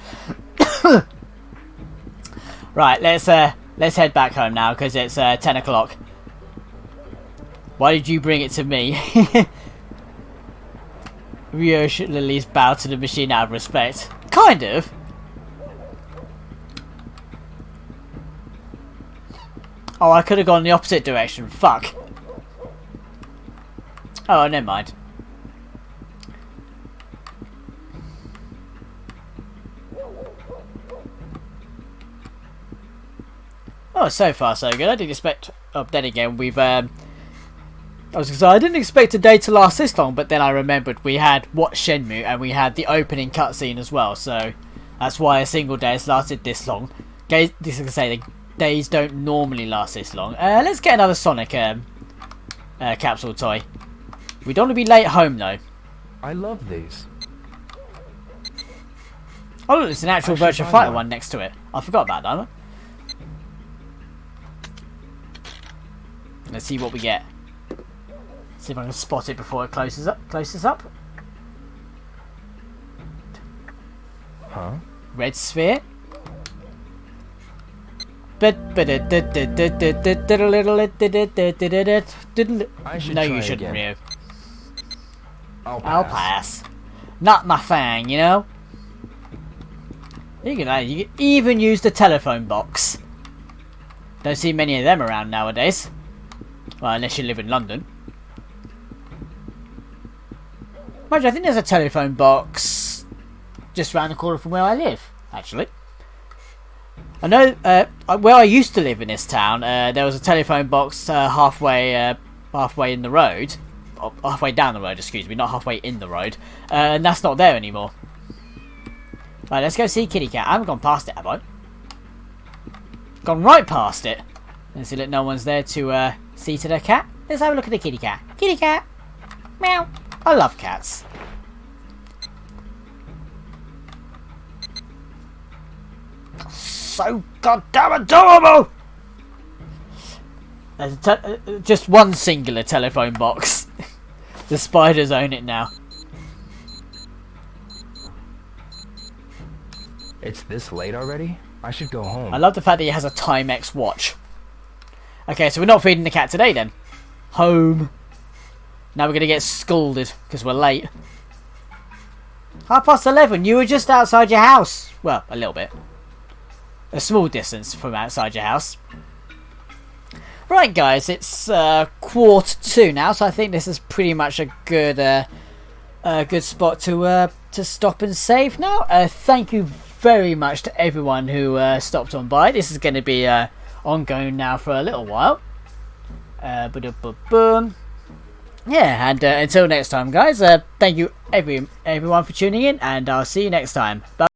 Right, let's head back home now, because it's 10 o'clock. Why did you bring it to me? Rio should at least bow to the machine out of respect. Kind of. Oh, I could have gone the opposite direction. Fuck. Oh, never mind. Oh, so far so good. I didn't expect... Oh, then again, we've... I was gonna say, I didn't expect a day to last this long, but then I remembered we had watched Shenmue and we had the opening cutscene as well, so that's why a single day has lasted this long. This is to say, the days don't normally last this long. Let's get another Sonic capsule toy. We don't want to be late home though. I love these. Oh look, there's an actual Virtua Fighter one next to it. I forgot about that. Let's see what we get. See if I can spot it before it closes up. Huh? Red sphere. No, you shouldn't, Rio. I'll pass. Not my thing, you know. You can even use the telephone box. Don't see many of them around nowadays. Well, unless you live in London. Mind you, I think there's a telephone box just around the corner from where I live, actually. I know where I used to live in this town, there was a telephone box halfway in the road. Oh, halfway down the road, excuse me, not halfway in the road. And that's not there anymore. Right, let's go see Kitty Cat. I haven't gone past it, have I? Gone right past it. Let's see that no one's there to see to the cat. Let's have a look at the kitty cat. Kitty cat! Meow! I love cats. So goddamn adorable! There's just one singular telephone box. The spiders own it now. It's this late already? I should go home. I love the fact that he has a Timex watch. Okay, so we're not feeding the cat today then. Home. Now we're going to get scolded because we're late. 11:30. You were just outside your house. Well, a little bit. A small distance from outside your house. Right, guys, it's 1:45 now, so I think this is pretty much a good spot to stop and save now. Thank you very much to everyone who stopped on by. This is going to be ongoing now for a little while. Yeah, and until next time, guys, thank you everyone for tuning in, and I'll see you next time. Bye.